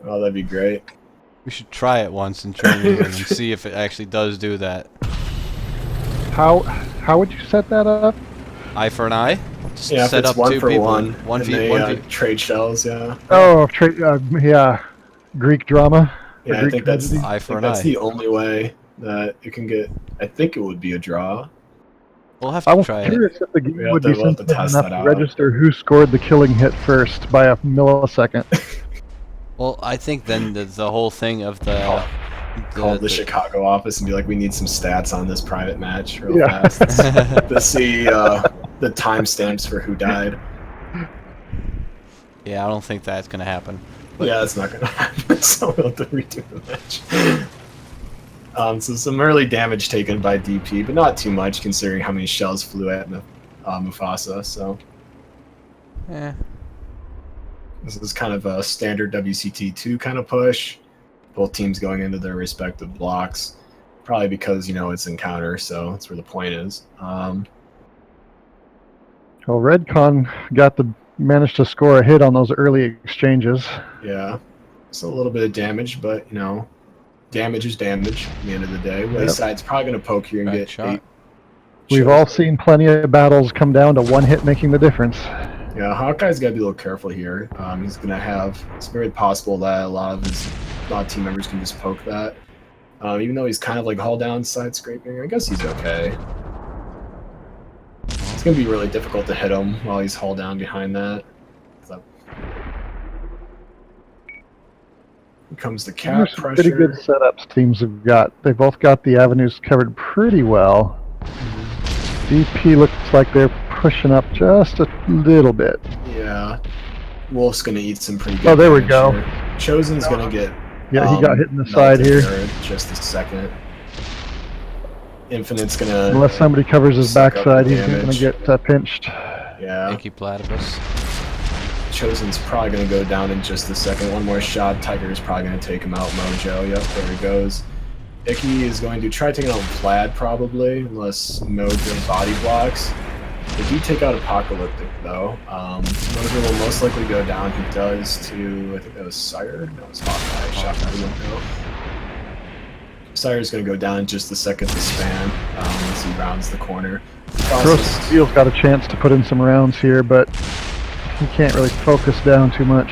that'd be great. We should try it once in training and see if it actually does do that. How would you set that up? Eye for an eye? Just yeah, set up 1 for 1. One v trade shells, yeah. Oh, yeah. Greek drama. Yeah, I Greek think that's tragedy. Eye for an that's eye. the only way that it can get. I think it would be a draw. We'll have I to was try it. curious if the game would be we'll have to sensitive test enough that to out. register who scored the killing hit first by a millisecond. Well, I think then the whole thing of Call the Chicago office and be like, we need some stats on this private match real Yeah. fast to see the timestamps for who died. Yeah, I don't think that's gonna happen. Yeah, that's not going to happen, so we'll have to redo the match. So some early damage taken by DP, but not too much considering how many shells flew at Mufasa, so Eh. this is kind of a standard WCT2 kind of push. Both teams going into their respective blocks, probably because, it's encounter, so that's where the point is. Well, Redcon managed to score a hit on those early exchanges. Yeah, it's a little bit of damage, but, damage is damage at the end of the day. Wayside's probably going to poke here and Right get shot. 8. We've all seen plenty of battles come down to one hit making the difference. Yeah, Hawkeye's got to be a little careful here. He's going to have... It's very possible that a lot of his team members can just poke that. Even though he's kind of like hull down, side scraping, I guess he's okay. It's going to be really difficult to hit him while he's hull down behind that. So. Here comes the cap There's some pressure. pretty good setups teams have got. They both got the avenues covered pretty well. DP looks like they're pushing up just a little bit. Yeah. Wolf's going to eat some pretty good Oh, there we damage go. here. Chosen's going to get... Yeah, he got hit in the side melted here. there in just a second. Infinite's going to... Unless somebody covers his suck up backside, the he's going to damage. get pinched. Yeah. Icky platypus. Chosen's probably going to go down in just a second. One more shot. Tiger's probably going to take him out. Mojo, yep, there he goes. Icky is going to try taking out Vlad, probably, unless Mojo body blocks. They do take out Apocalyptic, though. Mojo will most likely go down. He does to, I think that was Sire? No, it was Hawkeye. Shot through the window. Sire's going to go down in just a second to span once he rounds the corner. Steel's got a chance to put in some rounds here, but he can't really focus down too much.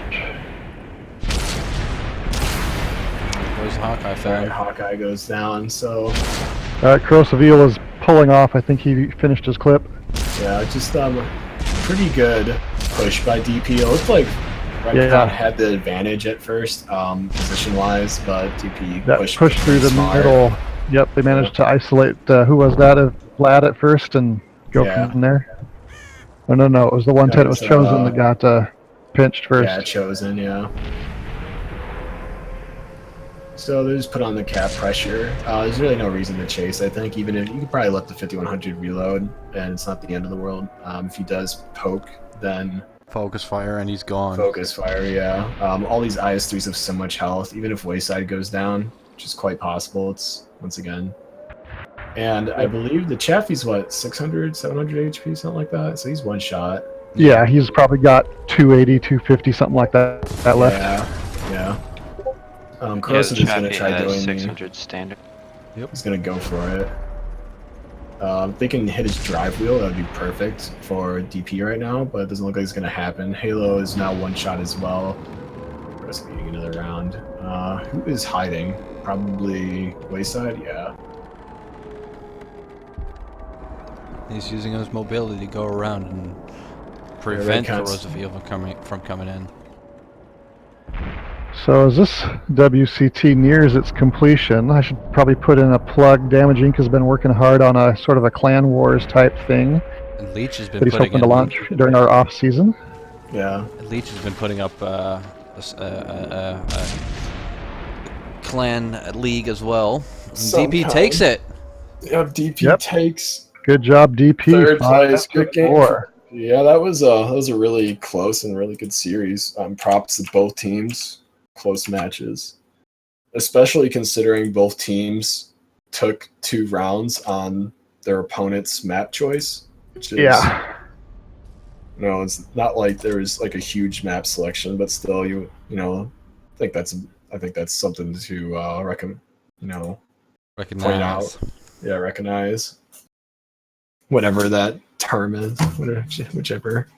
There's Hawkeye Alright, fan. Hawkeye goes down, so Crosaville is pulling off. I think he finished his clip. yeah, just pretty good push by DP. It looked like Redcon had the advantage at first, position-wise, but DP That pushed through the smart. middle. Yep, they managed to isolate, who was that? Vlad at first and go from there. Oh, no, it was the one That it was was, Chosen that got pinched first. Yeah, Chosen, yeah. So they just put on the cap pressure. There's really no reason to chase, I think. Even if you could probably let the 5100 reload, and it's not the end of the world. If he does poke, then Focus fire and he's gone. focus fire, yeah. All these IS-3s have so much health. Even if Wayside goes down, which is quite possible, it's, once again. And I believe the Chaffee's, what, 600, 700 HP, something like that? So he's one shot. Yeah, he's probably got 280, 250, something like that left. Yeah. Corrosive is going to try doing... 600 standard. He's going to go for it. If they can hit his drive wheel, that would be perfect for DP right now, but it doesn't look like it's going to happen. Halo is now one shot as well. Corrosive eating another round. Who is hiding? Probably Wayside? Yeah. He's using his mobility to go around and prevent Corrosive from coming in. So as this WCT nears its completion, I should probably put in a plug. Damage Inc. has been working hard on a sort of a Clan Wars type thing And Leech has been that he's putting hoping to launch during our off season. Yeah. Leech has been putting up clan league as well. Some DP kind. takes it. Yeah, DP takes Good job, DP. third place. Good game. 4. Yeah, that was a really close and really good series. Props to both teams. Close matches, especially considering both teams took 2 rounds on their opponent's map choice. Which is, it's not like there was like a huge map selection, but still, I think that's something to Recognize. point out. Yeah, recognize. Whatever that term is, whichever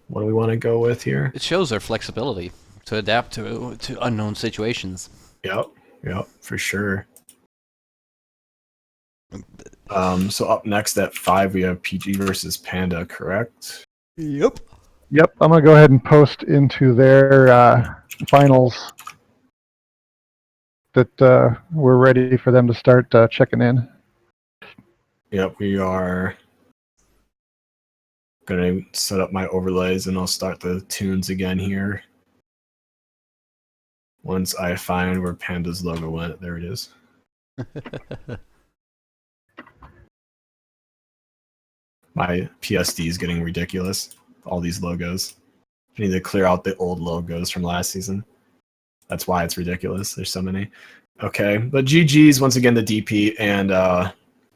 one we want to go with here. It shows their flexibility. to adapt to unknown situations. Yep, for sure. So up next at 5, we have PG versus Panda, correct? Yep. Yep, I'm going to go ahead and post into their finals that we're ready for them to start checking in. Yep, we are going to set up my overlays, and I'll start the tunes again here. Once I find where Panda's logo went, there it is. My PSD is getting ridiculous. All these logos. I need to clear out the old logos from last season. That's why it's ridiculous. There's so many. Okay, but GG's once again to DP and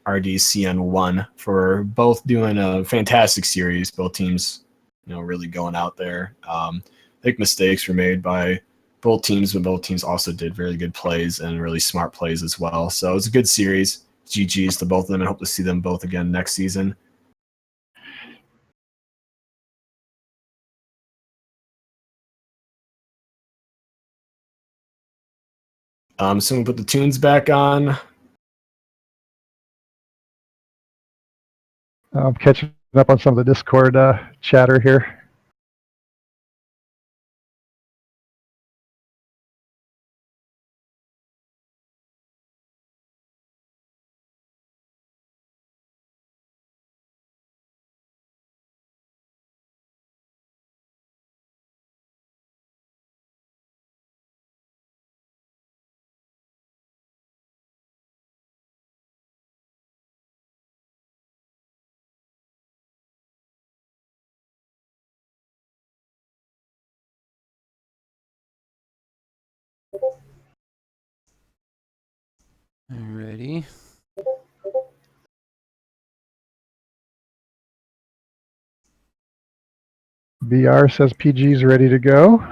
RDCN1 for both doing a fantastic series. Both teams, really going out there. I think mistakes were made by both teams, but both teams also did very good plays and really smart plays as well. So it was a good series. GG's to both of them, and hope to see them both again next season. So we'll put the tunes back on. I'm catching up on some of the Discord chatter here. Alrighty. BR says PG's ready to go.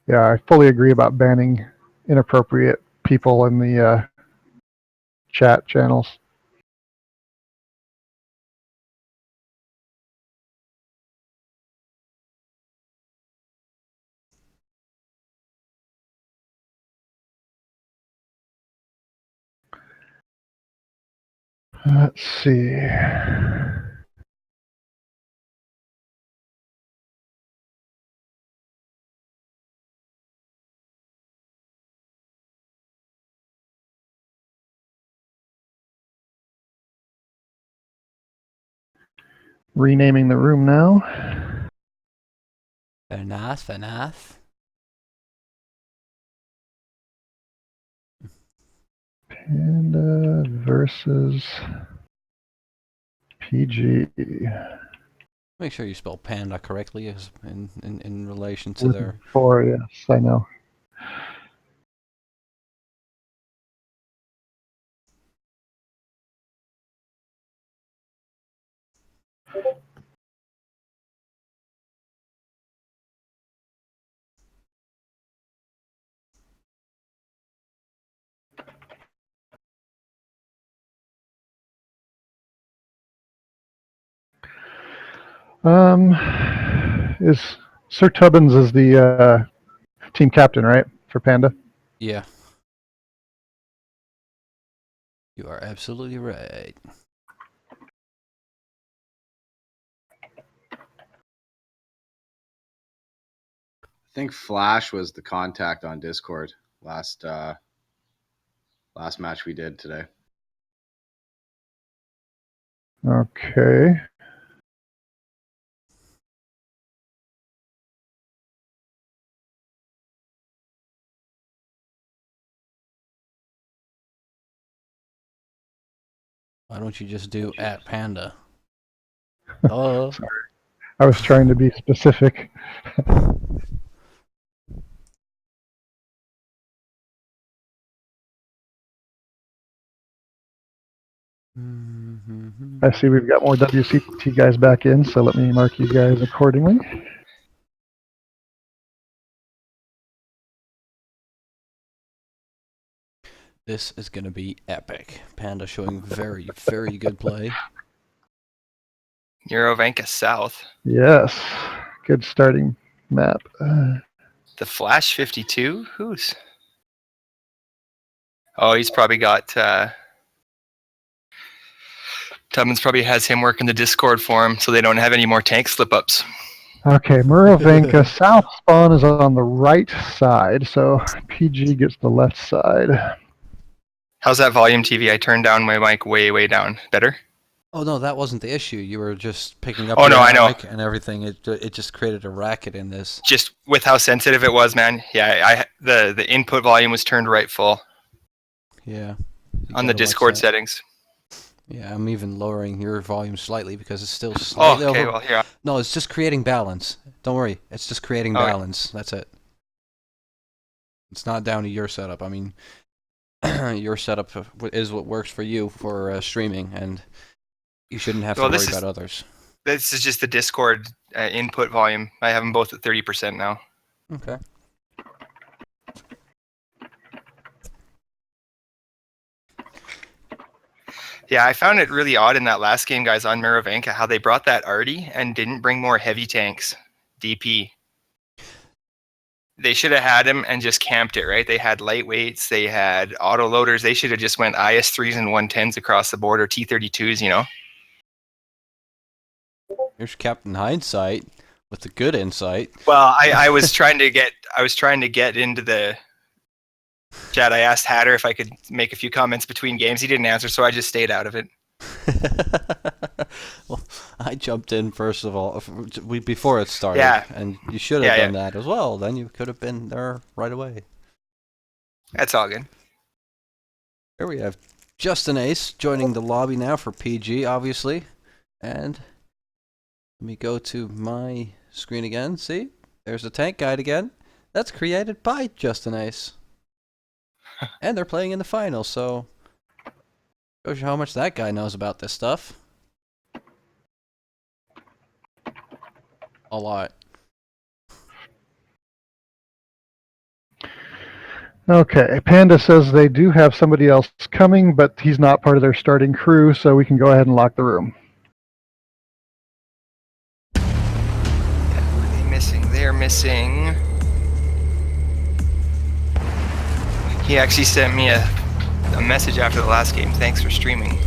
Yeah, I fully agree about banning inappropriate people in the chat channels. Let's see. Renaming the room now. Enough. Panda versus PG. Make sure you spell panda correctly as in relation to their... 4, yes, I know. Is Sir Tubbins is the team captain, right, for Panda? Yeah. You are absolutely right. I think Flash was the contact on Discord last match we did today. Okay. Why don't you just do @panda? Oh. Sorry. I was trying to be specific. I see we've got more WCT guys back in, so let me mark you guys accordingly. This is going to be epic. Panda showing very, very good play. Eurovanka South. Yes. Good starting map. The Flash 52? Who's? Oh, he's probably got... Tubman's probably has him working the Discord for him so they don't have any more tank slip-ups. Okay, Murovanka South spawn is on the right side, so PG gets the left side. How's that volume, TV? I turned down my mic way, way down. Better? Oh no, that wasn't the issue. You were just picking up Oh, your no, I know. mic and everything. It just created a racket in this. Just with how sensitive it was, man. Yeah, the input volume was turned right full Yeah. on the Discord settings. Yeah, I'm even lowering your volume slightly because it's still slightly Oh, okay, over. well, here. No, it's just creating balance. Don't worry. It's just creating balance. That's it. It's not down to your setup. I mean, your setup is what works for you for streaming, and you shouldn't have to worry about others. This is just the Discord input volume. I have them both at 30% now. Okay. Yeah, I found it really odd in that last game, guys, on Murovanka, how they brought that Artie and didn't bring more heavy tanks, DP. They should have had him and just camped it, right? They had lightweights, they had auto loaders. They should have just went IS-3s and 110s across the board, or T-32s, you know? Here's Captain Hindsight with the good insight. Well, I was trying to get into the chat. I asked Hatter if I could make a few comments between games. He didn't answer, so I just stayed out of it. Well, I jumped in first of all before it started, and you should have done that as well. Then you could have been there right away. That's all good. Here we have Justin Ace joining the lobby now for PG, obviously, and let me go to my screen again. See, there's the tank guide again. That's created by Justin Ace. And they're playing in the final, so shows you how much that guy knows about this stuff. A lot. Okay, Panda says they do have somebody else coming, but he's not part of their starting crew, so we can go ahead and lock the room. What are they missing? They're missing... He actually sent me a message after the last game. Thanks for streaming.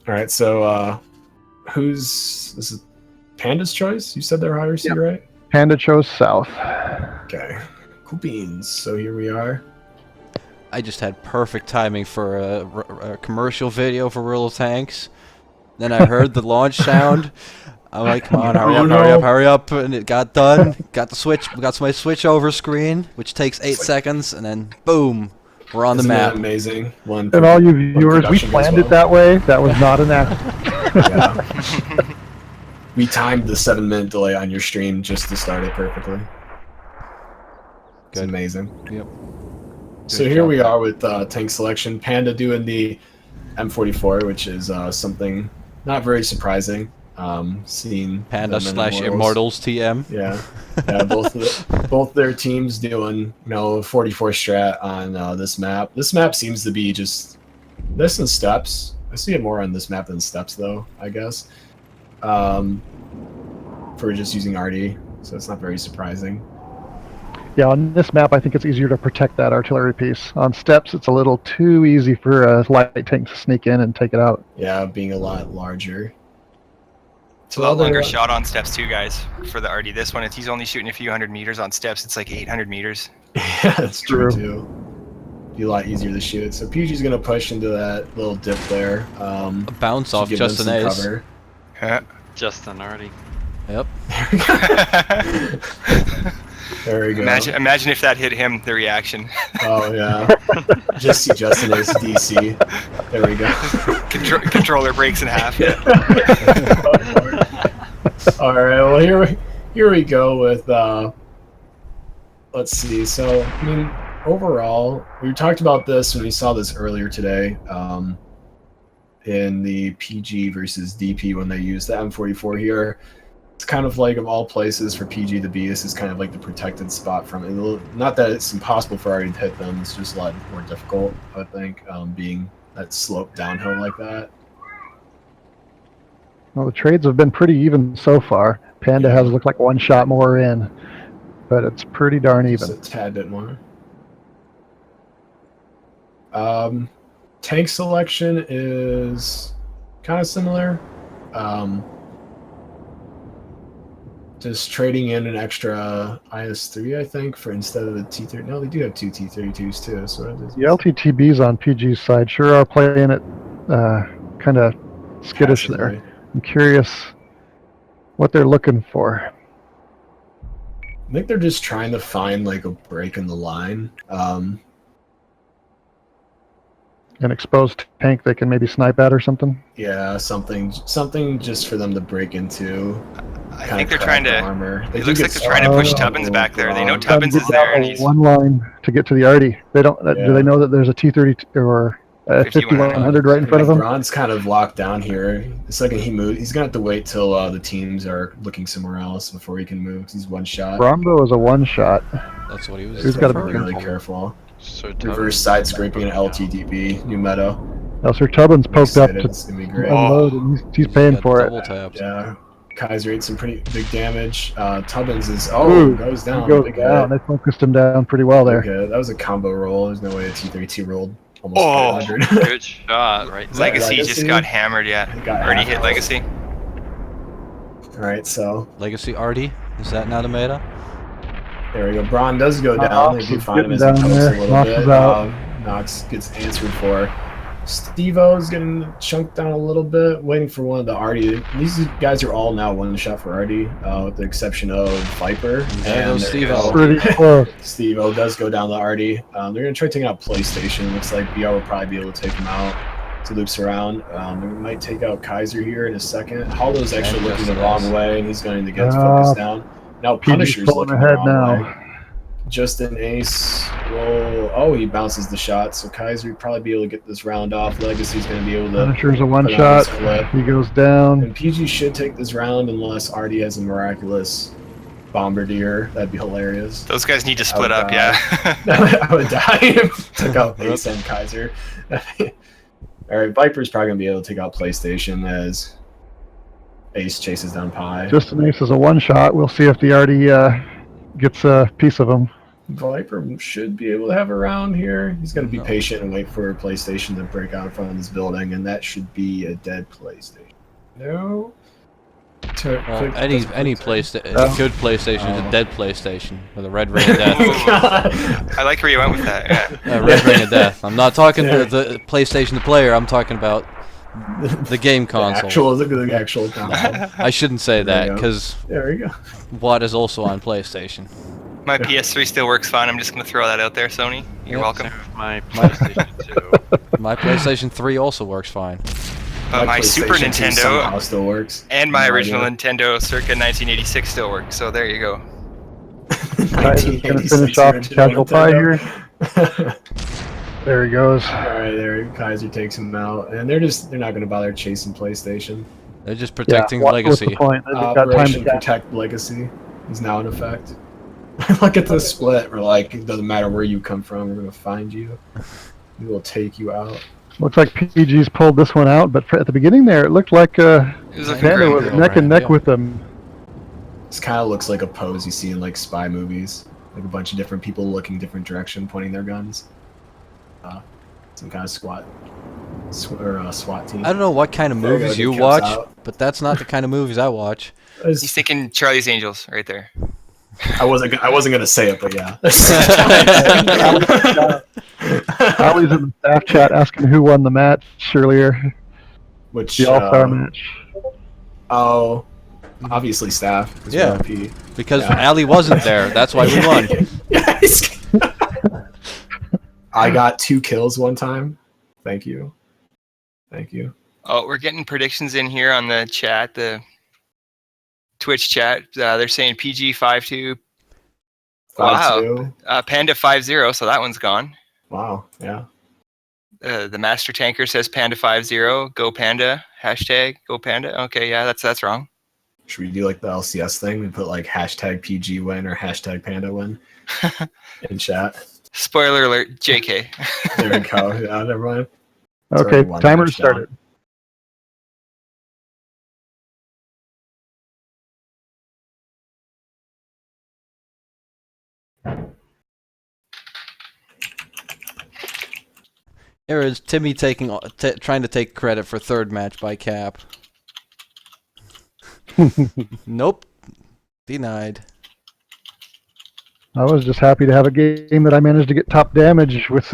All right, so this is Panda's choice? You said they're higher C, right? Panda chose south. Okay. Cool beans. So here we are. I just had perfect timing for a commercial video for World of Tanks. Then I heard the launch sound. I'm like, come on, hurry up, hurry up, hurry up. And it got done. Got my switch over screen, which takes 8 seconds, and then boom, we're on the Isn't map. that amazing? And all you viewers, we planned it that way. That was not an accident. Yeah. We timed the 7-minute delay on your stream just to start it perfectly. It's Good. amazing. Yep. So here we are with tank selection. Panda doing the M44, which is something not very surprising. Seeing Panda them / in Immortals TM. Yeah, both their teams doing 44 strat on this map. This map seems to be just this and steps. I see it more on this map than steps though, I guess. For just using RD, so it's not very surprising. Yeah, on this map, I think it's easier to protect that artillery piece. On steps, it's a little too easy for a light tank to sneak in and take it out. Yeah, being a lot larger. It's a lot longer shot on steps too, guys, for the RD. This one, if he's only shooting a few hundred meters on steps, it's like 800 meters. Yeah, that's true too. Be a lot easier to shoot. So PG's gonna push into that little dip there. A bounce off just an ace. Cover. Just an arty. Yep. There we go. Imagine if that hit him, the reaction. Oh yeah. Just see Justin Ace DC. There we go. Controller breaks in half. Yeah. All right. Well, here we go with. Let's see. So I mean, overall, we talked about this when we saw this earlier today. In the PG versus DP when they used the M44 here. It's kind of like, of all places for PG to be, this is kind of like the protected spot from it. Not that it's impossible for RD to hit them, it's just a lot more difficult, I think, being that slope downhill like that. Well, the trades have been pretty even so far. Panda has looked like one shot more in, but it's pretty darn even. Just a tad bit more. Tank selection is kind of similar. Just trading in an extra IS-3, I think, for instead of the T-30. No, they do have 2 T-32s too. So the LTTBs on PG's side sure are playing it kind of skittish there. I'm curious what they're looking for. I think they're just trying to find like a break in the line. An exposed tank they can maybe snipe at or something? Yeah, something just for them to break into. I think they're trying to. Armor. It looks like they're trying to push Tubbins back there. They know Tubbins is there, and he's one line to get to the arty. They don't. Do they know that there's a T-30 or a 5100 right in front of them? Ron's kind of locked down here. The second he moves, he's gonna have to wait till the teams are looking somewhere else before he can move. He's one shot. Brombo is a one shot. That's what he was. He's got to be really careful. So Reverse side scraping an LTDB, new meta. Sir Tubbins poked up to It's gonna be great. unload, and he's paying for it. Tapped. Yeah, Kaiser ate some pretty big damage. Tubbins is goes down. He goes down. They focused him down pretty well there. Okay, that was a combo roll. There's no way a T-32 rolled almost 500. Good shot, right? Legacy just got hammered. Yeah, already hit Legacy. All right, so Legacy RD, is that now the meta? there we go. Braun does go down. They do find him as he down comes there. a little Knox bit. is out. Knox gets answered for. Steve-O's getting chunked down a little bit, waiting for one of the RD. These guys are all now one shot for RD, with the exception of Viper. And Steve-O. Pretty close. Steve-O does go down the RD. They're going to try taking out PlayStation. Looks like BR will probably be able to take him out. To loops around. They might take out Kaiser here in a second. Hollo's actually looking the wrong way, and he's going to get focused down. Now Punisher's looking ahead the wrong now. way. Just an ace roll. Oh, he bounces the shot, so Kaiser would probably be able to get this round off. Legacy's going to be able to. Punisher's a one put on shot. his flip. He goes down. And PG should take this round unless RD has a miraculous bombardier. That'd be hilarious. Those guys need to split up. Yeah. I would die. Took out Ace and Kaiser. All right, Viper's probably going to be able to take out PlayStation as Ace chases down Pi. Just an ace is a one shot. We'll see if the RD gets a piece of him. Viper should be able to have a round here. He's going to be No. patient and wait for a PlayStation to break out from this building, and that should be a dead PlayStation. No. Well, any PlayStation, Oh. good PlayStation is Oh. a dead PlayStation with a red ring of death. I like where you went with that. Yeah. Red ring of death. I'm not talking Yeah. the PlayStation, the player. I'm talking about the game console. The actual console. I shouldn't say There that you go. because There we go. Watt is also on PlayStation. My PS3 still works fine. I'm just gonna throw that out there, Sony. You're Yep. welcome. My PlayStation 2. My PlayStation 3 also works fine. But my Super PlayStation 2 Nintendo somehow still works. and my No original idea. Nintendo circa 1986 still work. So there you go. Guys, just gonna 1986 finish off original Casual Pie Nintendo. here. There he goes. All right, there Kaiser takes him out, and they're not going to bother chasing PlayStation. They're just protecting Yeah, what's legacy. the point? They've got time Operation to Protect Legacy is now in effect. Look at the split. We're like, it doesn't matter where you come from, we're going to find you. We will take you out. Looks like PG's pulled this one out, but at the beginning there, it looked like It was looking Panda great. was neck and neck Yeah. with them. This kind of looks like a pose you see in like spy movies, like a bunch of different people looking different direction, pointing their guns. Some kind of SWAT team. I don't know what kind of There you go, movies he you comes watch, out. but that's not the kind of movies I watch. He's thinking Charlie's Angels right there. I wasn't gonna say it, but yeah. Ali's in the staff chat asking who won the match earlier, Which the All-Star match. Oh, obviously staff. 'cause we're Yeah. OP. Because Yeah. Ali wasn't there. That's why we won. Yes. I got 2 kills one time. Thank you. Thank you. Oh, we're getting predictions in here on the chat, the Twitch chat. They're saying PG 5-2, Wow. 5-2. Panda 5-0, so that one's gone. Wow. Yeah. The Master Tanker says Panda 5-0. Go Panda. Hashtag Go Panda. Okay, yeah, that's wrong. Should we do like the LCS thing? We put like hashtag PG win or hashtag Panda win in chat. Spoiler alert, JK. There we go. Yeah, never mind. It's Okay, already one timer match started. Here is Timmy trying to take credit for third match by Cap. Nope. Denied. I was just happy to have a game that I managed to get top damage with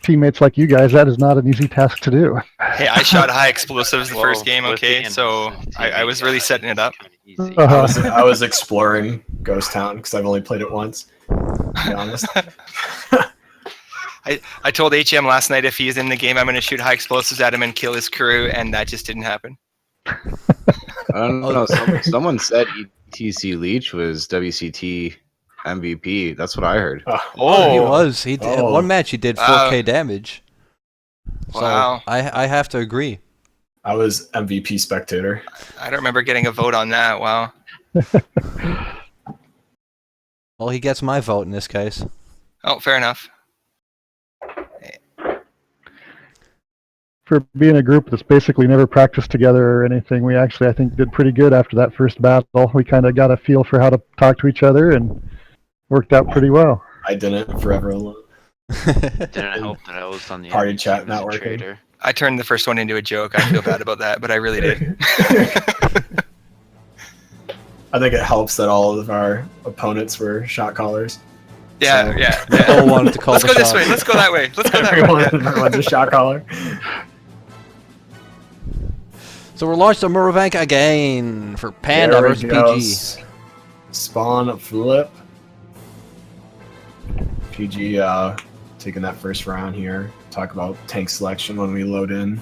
teammates like you guys. That is not an easy task to do. Hey, I shot high explosives the first game, with okay? the So innocent I was really guy, setting it up. kinda easy. I was exploring Ghost Town because I've only played it once. To be honest. I told HM last night if he's in the game, I'm going to shoot high explosives at him and kill his crew, and that just didn't happen. I don't know. Someone said ETC Leech was WCT MVP. That's what I heard. Oh, he was. He did, Oh. one match he did Wow. 4K damage. So Wow. I have to agree. I was MVP spectator. I don't remember getting a vote on that. Wow. Well, he gets my vote in this case. Oh, fair enough. For being a group that's basically never practiced together or anything, we actually, I think, did pretty good after that first battle. We kind of got a feel for how to talk to each other and worked out pretty well. I didn't forever alone. Didn't help that I was on the Party enemy chat team as not a working. traitor. I turned the first one into a joke. I feel bad about that, but I really did. I think it helps that all of our opponents were shot callers. Yeah, So- yeah. We all wanted to call Let's the go this shots. way. Let's go that way. Let's go that Everyone's way. a shot caller. So we're launched on Muravanka again for Panda There we versus go. PG. Spawn flip. PG taking that first round here. Talk about tank selection when we load in,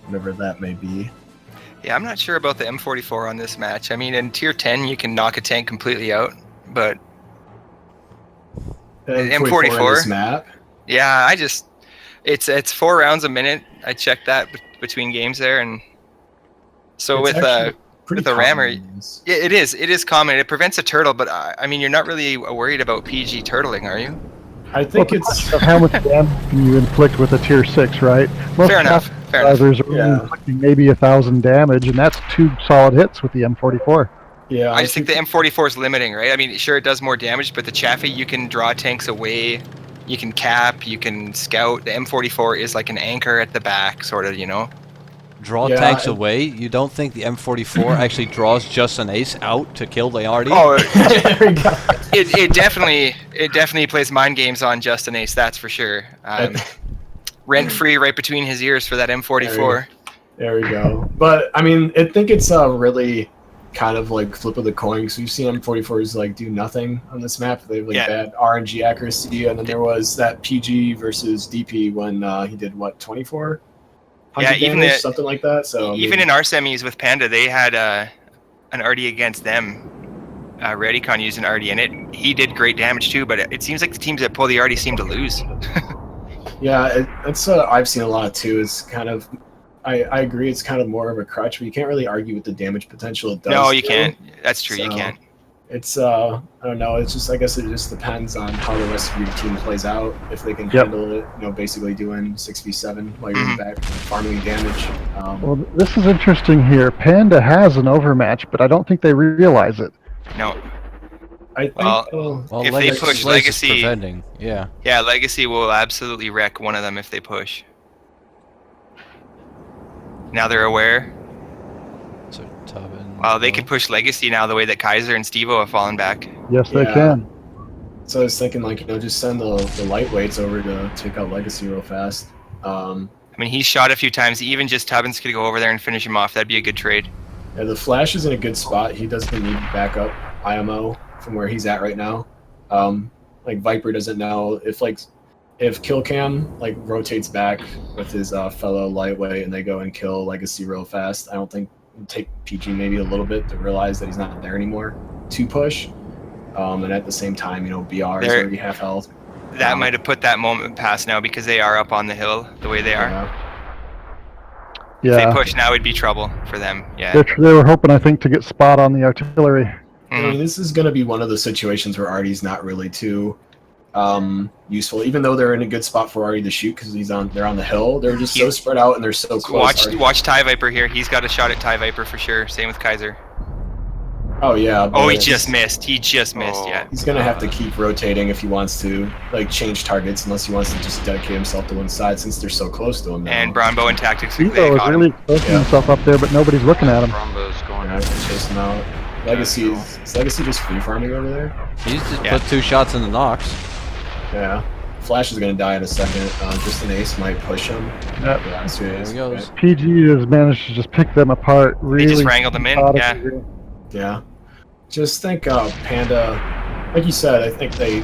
whatever that may be. Yeah, I'm not sure about the M44 on this match. I mean, in tier 10, you can knock a tank completely out, but M44 in this map. yeah, it's 4 rounds a minute. I checked that between games there, and so It's with actually pretty the rammer, common. yeah, it is common. It prevents a turtle, but I mean, you're not really worried about PG turtling, are you? I think Well, it's of how much damage can you inflict with a tier 6, right? Most Fair enough. Fair enough. drivers are only Yeah. inflicting maybe 1,000 damage, and that's 2 solid hits with the M44. Yeah, I just think the M44 is limiting, right? I mean, sure, it does more damage, but the Chaffee, you can draw tanks away, you can cap, you can scout. The M44 is like an anchor at the back, sort of, you know? Draw Yeah, tanks away. You don't think the M44 actually draws just an ace out to kill the arty? Oh, there we go. it definitely plays mind games on Justin Ace, that's for sure. Rent free right between his ears for that M44. There we go. But I mean, I think it's really kind of like flip of the coin. Because we've seen M44s like do nothing on this map. They have like bad RNG accuracy, and then there was that PG versus DP when he did what 24. Yeah, even damage, something like that. So even in our semis with Panda, they had an arty against them. Redicon used an arty, and he did great damage too. But it seems like the teams that pull the arty seem to lose. Yeah, it's I've seen a lot too. It's kind of I agree. It's kind of more of a crutch, but you can't really argue with the damage potential it does. No, you can't. That's true. You can't. It's I don't know. It's just I guess it just depends on how the rest of your team plays out. If they can handle it, you know, basically doing 6v7 while you're back farming damage. Well, this is interesting here. Panda has an overmatch, but I don't think they realize it. No. I think well, if they push Legacy, yeah, Legacy will absolutely wreck one of them if they push. Now they're aware. So Tubin. Wow, they could push Legacy now the way that Kaiser and Stevo have fallen back. Yes, they can. So I was thinking, like, you know, just send the lightweights over to take out Legacy real fast. I mean, he's shot a few times. Even just Tubbins could go over there and finish him off. That'd be a good trade. Yeah, the Flash is in a good spot. He doesn't need backup IMO from where he's at right now. Like Viper doesn't know if Killcam like rotates back with his fellow lightweight and they go and kill Legacy real fast. I don't think it'll take PG maybe a little bit to realize that he's not there anymore to push. And at the same time, you know, BR is already half health. That might have put that moment past now because they are up on the hill the way they are. Yeah. If they push now, it'd be trouble for them. Yeah. They were hoping, I think, to get spot on the artillery. I mean, this is going to be one of the situations where Artie's not really too useful, even though they're in a good spot for Artie to shoot because they're on the hill. They're just so spread out and they're so close. Watch TIE Viper here. He's got a shot at TIE Viper for sure. Same with Kaiser. Oh yeah. Oh, he just missed. Yeah. He's gonna have to keep rotating if he wants to like change targets, unless he wants to just dedicate himself to one side since they're so close to him now. And Brombo and Tactics. Stevo is really exposing himself up there, but nobody's looking at him. Brombo's going chase him out. Is Legacy just free farming over there? He's just put 2 shots in the Nox. Yeah. Flash is gonna die in a second. Just an ace might push him. Yep. Yeah, there he goes. PG has managed to just pick them apart. Really, they just wrangled them in. Yeah. Yeah. Just think Panda, like you said, I think they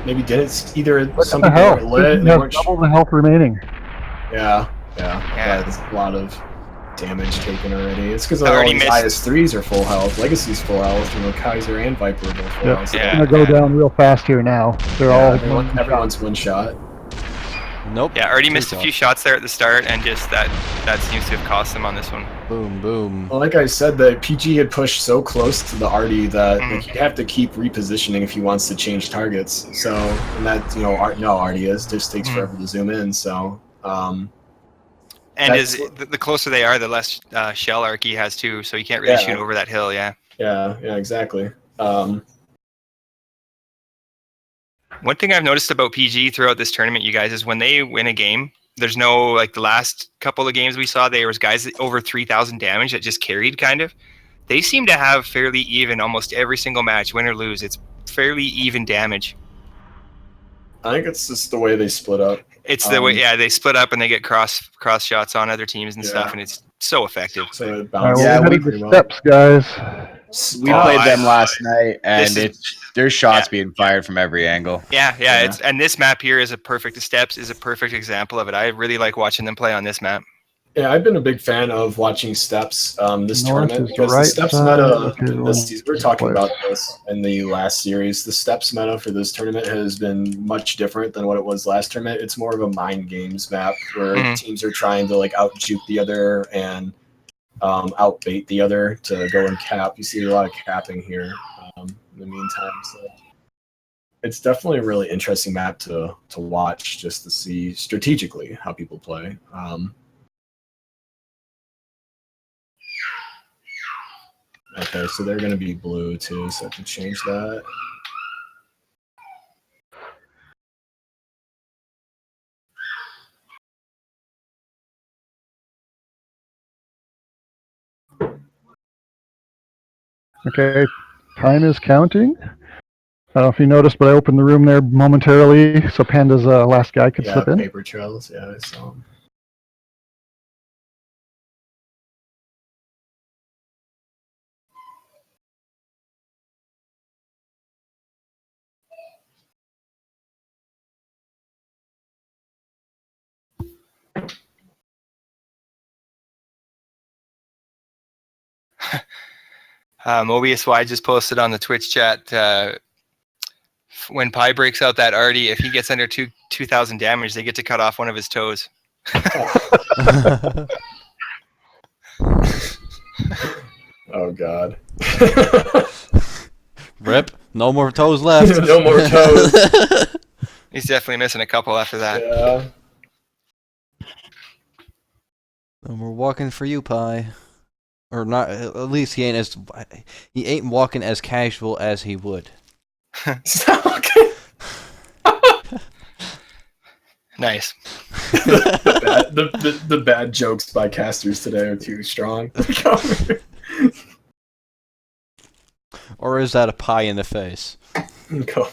maybe didn't either. Some people were lit. They have double the health remaining. Yeah. That's a lot of damage taken already. It's because all these IS3s are full health. Legacy's full health. You know, Kaiser and Viper are both full health. It's gonna go down real fast here now. They're all everyone's one shot. Nope. Yeah, already missed a few shots there at the start, and just that seems to have cost them on this one. Boom, boom. Well, like I said, the PG had pushed so close to the Arty that like, he'd have to keep repositioning if he wants to change targets. So, and that, you know, Arty just takes forever to zoom in. So, and the closer they are, the less shell arc he has too. So you can't really shoot over that hill. Yeah. Yeah, exactly. One thing I've noticed about PG throughout this tournament, you guys, is when they win a game, there's no, like the last couple of games we saw, there was guys that over 3,000 damage that just carried kind of. They seem to have fairly even almost every single match, win or lose. It's fairly even damage. I think it's just the way they split up. It's the way, they split up and they get cross shots on other teams and stuff, and it's so effective. So it the steps, guys. We played them last night, and there's shots being fired from every angle. Yeah. And this map here is a perfect example of it. I really like watching them play on this map. Yeah, I've been a big fan of watching steps this tournament because the steps meta this season, we were talking about this in the last series. The steps meta for this tournament has been much different than what it was last tournament. It's more of a mind games map where teams are trying to like out juke the other and outbait the other to go and cap. You see a lot of capping here in the meantime. So it's definitely a really interesting map to watch just to see strategically how people play. Okay, so they're going to be blue too, so I have to change that. Okay, time is counting. I don't know if you noticed, but I opened the room there momentarily so Panda's last guy could Yeah, slip in. paper trails. Yeah, I saw them. Mobius Y just posted on the Twitch chat, when Pi breaks out that arty, if he gets under 2,000 damage, they get to cut off one of his toes. Oh god. Rip. No more toes left. No more toes. He's definitely missing a couple after that. Yeah. And we're walking for you, Pi. Or not, at least he ain't walking as casual as he would. Nice. The bad jokes by casters today are too strong. Or is that a pie in the face? Go.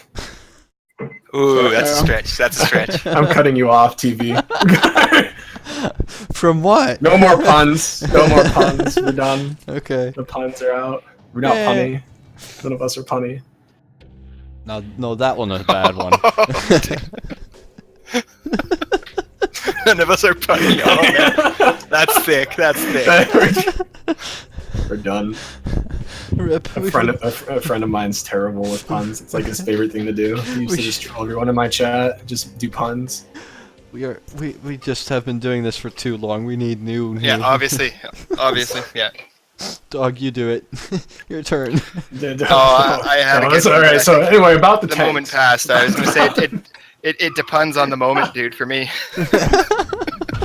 Ooh, that's a stretch. That's a stretch. I'm cutting you off, TV. From what? No more puns. No more puns. We're done. Okay. The puns are out. We're not punny. None of us are punny. No, that one was a bad one. None of us are punny. Oh, man. That's thick. That's thick. We're done. Rip. A friend of mine's terrible with puns. It's like his favorite thing to do. He used to just troll everyone in my chat, just do puns. We just have been doing this for too long. We need new. Yeah, obviously, yeah. Dog, you do it. Your turn. I had to get all right. So anyway, about the tanks. moment passed. I was gonna say it depends on the moment, dude. For me.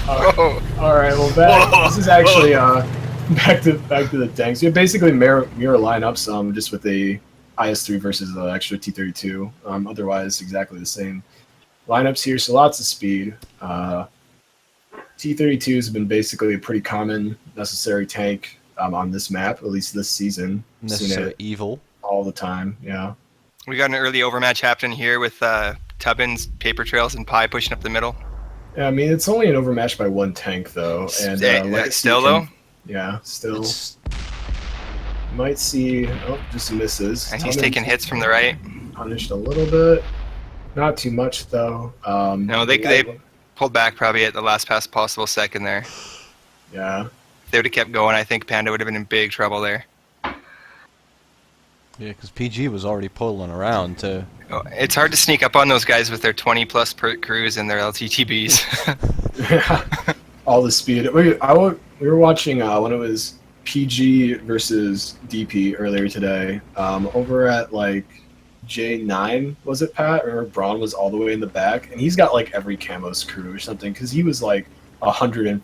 All right. Well, this is actually back to the tanks. You basically mirror line up some just with the IS-3 versus the extra T-32. Otherwise, exactly the same lineups here. So lots of speed. T-32 has been basically a pretty common necessary tank on this map, at least this season. Necessary evil. All the time, yeah. We got an early overmatch happening here with Tubbins, Paper Trails, and Pi pushing up the middle. Yeah, I mean, it's only an overmatch by one tank, though. And still, though? Yeah, still. Might see... Oh, just misses. And he's taking hits from the right. Punished a little bit. Not too much, though. No, they pulled back probably at the last possible second there. Yeah. If they would have kept going, I think Panda would have been in big trouble there. Yeah, because PG was already pulling around, too. It's hard to sneak up on those guys with their 20-plus per crews and their LTTBs. Yeah. All the speed. We were watching when it was PG versus DP earlier today. Over at, like, J9, was it, Pat? Or Braun was all the way in the back. And he's got, like, every camo's crew or something. Because he was, like, 200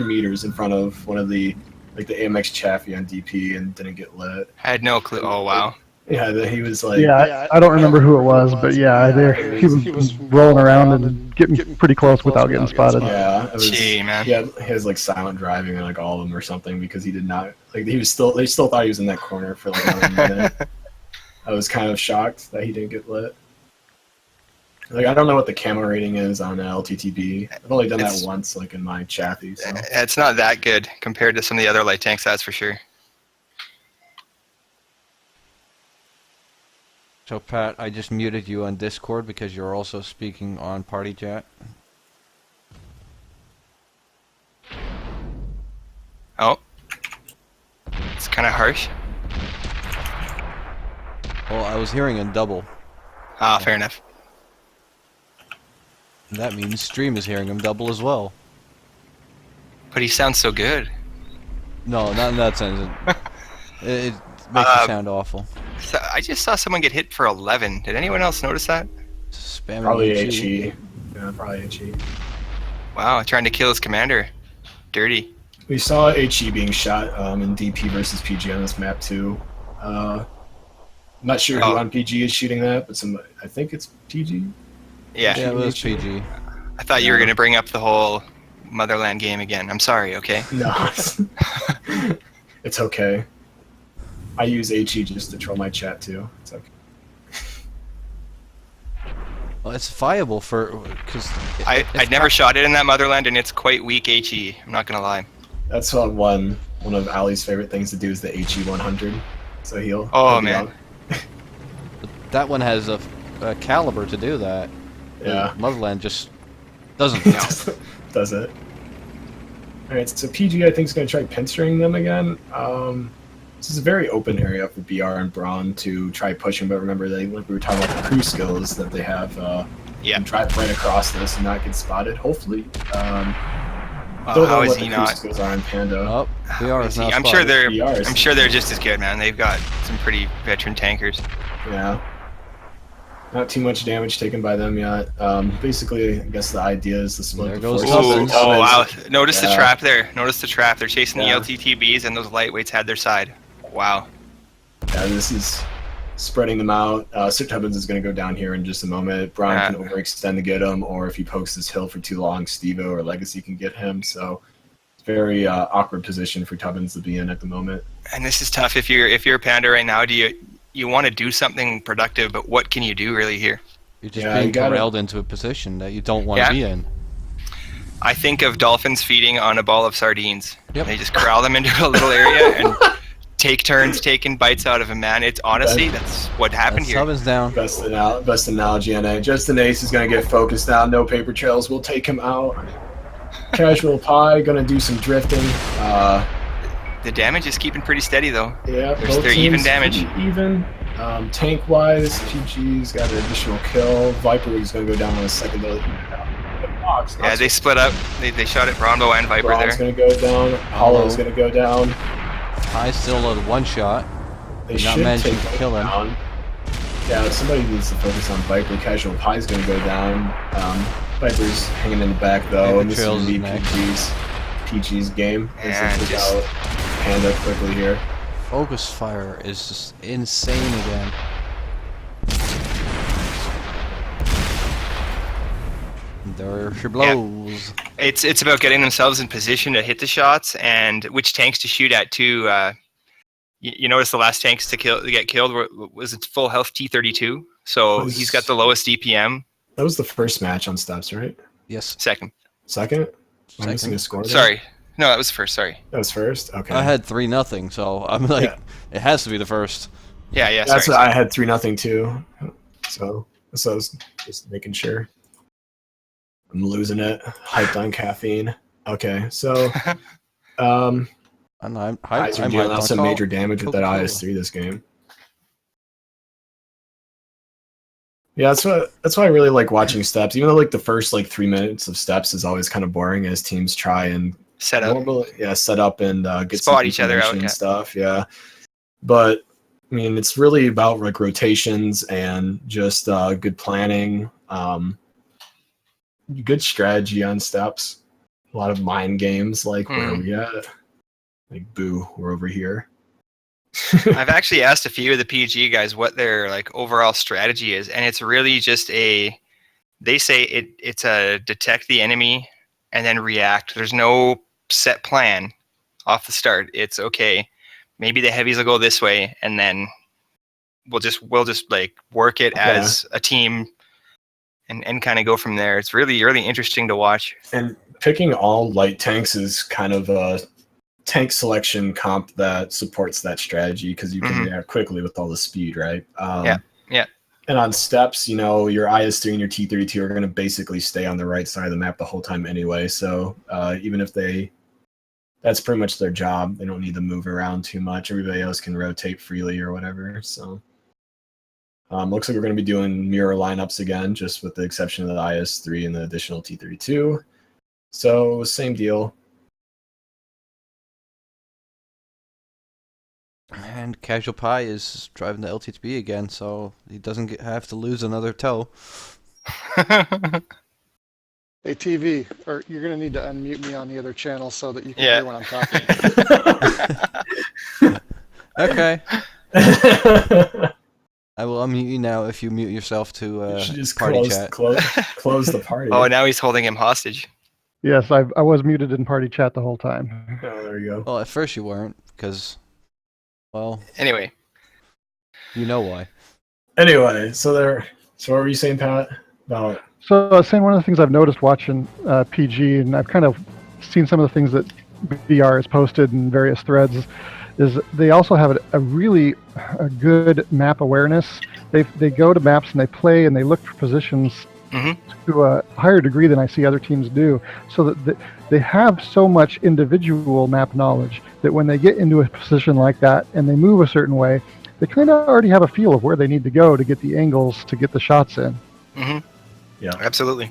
meters in front of one of the, like, the AMX Chaffee on DP and didn't get lit. I had no clue. Oh, wow. Yeah, he was like... Yeah, I don't remember who it was, but yeah, he was rolling around and getting pretty close without getting spotted. Yeah, it was, Gee, man. He has like silent driving on like all of them or something because he did not... Like, they still thought he was in that corner for like another minute. I was kind of shocked that he didn't get lit. Like, I don't know what the camo rating is on LTTB. I've only done that once, like, in my Chaffee, so... It's not that good compared to some of the other light tanks, that's for sure. So, Pat, I just muted you on Discord because you're also speaking on Party Chat. Oh. It's kind of harsh. Well, I was hearing a double. Ah, fair enough. That means Stream is hearing him double as well. But he sounds so good. No, not in that sense. It makes you sound awful. So I just saw someone get hit for 11. Did anyone else notice that? Spamming Probably HE. HE. Yeah, probably HE. Wow, trying to kill his commander. Dirty. We saw HE being shot in DP versus PG on this map too. I'm not sure who on PG is shooting that, but I think it's PG. Yeah. Yeah, it was PG. I thought you were going to bring up the whole Motherland game again. I'm sorry, okay? No, it's okay. I use HE just to troll my chat too. It's okay. Well, it's viable because I never shot it in that Motherland, and it's quite weak HE. I'm not going to lie. That's one of Ali's favorite things to do is the HE 100. So he'll. Oh, be man. out. that one has a caliber to do that. Yeah. Motherland just doesn't. Does it? All right. So PG I think is going to try pinstring them again. This is a very open area for BR and Braun to try pushing, but remember like we were talking about the crew skills that they have. Yeah. Drive right across this and not get spotted. Hopefully. How know is what he the not? crew skills are in Panda. Oh, BR is not I'm spotted. sure they're just as good, man. They've got some pretty veteran tankers. Yeah. Not too much damage taken by them yet. Basically, I guess the idea is to split There the goes forces. Oh, wow. Notice the Yeah. trap there. Notice the trap. They're chasing Yeah. the LTTBs, and those lightweights had their side. Wow. Yeah, this is spreading them out. Sir Tubbins is going to go down here in just a moment. Brian can overextend to get him, or if he pokes this hill for too long, Steve-O or Legacy can get him. So it's a very awkward position for Tubbins to be in at the moment. And this is tough. If you're a Panda right now, do you want to do something productive, but what can you do really here? You're just Yeah, being you gotta- corralled into a position that you don't want to Yeah. be in. I think of dolphins feeding on a ball of sardines. Yep. They just corral them into a little area and take turns taking bites out of a man. It's honestly, that's what happened That's here. Tubbins down. Best analogy on it. Just an ace is going to get focused now. No paper trails. We'll take him out. Casual Pie going to do some drifting. The damage is keeping pretty steady though. Yeah, both They're even teams damage. pretty even. Tank-wise, PG's got an additional kill. Viper is going to go down on a second. Yeah, they split up. They shot at Brombo and Viper Braun's there. going to go down. Hollow's going to go down. High still at one shot. They Did not should manage to take kill him. down. Yeah, somebody needs to focus on Viper. Casual Pie's going to go down. Viper's hanging in the back though, Paper and this is Trails going to is be next. PG's game. As And they take just- out Panda quickly here. Focus fire is just insane again. There she blows. It's about getting themselves in position to hit the shots and which tanks to shoot at too. You notice the last tanks to get killed was its full health T-32, so he's got the lowest DPM. That was the first match on steps, right? Yes. Second. Second? Am I missing Second. a score there? Sorry. No, that was the first. Sorry. That was first? Okay. I had 3-0, so I'm like, Yeah. it has to be the first. Yeah. That's Sorry. what I had 3-0 too. So I was just making sure. I'm losing it. Hyped on caffeine. Okay, so And I'm Eyes are I'm dealing hyped out on some call. major damage with that Coca-Cola. IS-3 this game. Yeah, that's why I really like watching steps. Even though like the first 3 minutes of steps is always kind of boring as teams try and Set up. set up and get Spot some each other out, information and yeah. stuff. Yeah, but I mean it's really about like rotations and just good planning, good strategy on steps. A lot of mind games like where are we at? Like boo, we're over here. I've actually asked a few of the PG guys what their overall strategy is, and it's really just they say it's a detect the enemy and then react. There's no set plan off the start. It's okay, maybe the heavies will go this way, and then we'll just work it as a team and kind of go from there. It's really, really interesting to watch. And picking all light tanks is kind of a tank selection comp that supports that strategy because you can react quickly with all the speed, right? Yeah. And on steps, your IS-3 and your T-32 are going to basically stay on the right side of the map the whole time anyway. So even if that's pretty much their job. They don't need to move around too much. Everybody else can rotate freely or whatever. So looks like we're going to be doing mirror lineups again, just with the exception of the IS-3 and the additional T-32. So same deal. And Casual Pie is driving the LTTB again, so he doesn't have to lose another toe. Hey, TV, or you're going to need to unmute me on the other channel so that you can Yeah. hear when I'm talking. Okay. I will unmute you now if you mute yourself to You should just party close, chat. close the party. Oh, now he's holding him hostage. Yes, I was muted in party chat the whole time. Oh, there you go. Well, at first you weren't, because, well, Anyway, you know why. Anyway, so what were you saying, Pat? About So I was saying one of the things I've noticed watching PG, and I've kind of seen some of the things that VR has posted in various threads, is they also have a really good map awareness. They go to maps and they play and they look for positions to a higher degree than I see other teams do, so that they have so much individual map knowledge that when they get into a position like that and they move a certain way, they kind of already have a feel of where they need to go to get the angles to get the shots in. Yeah, absolutely.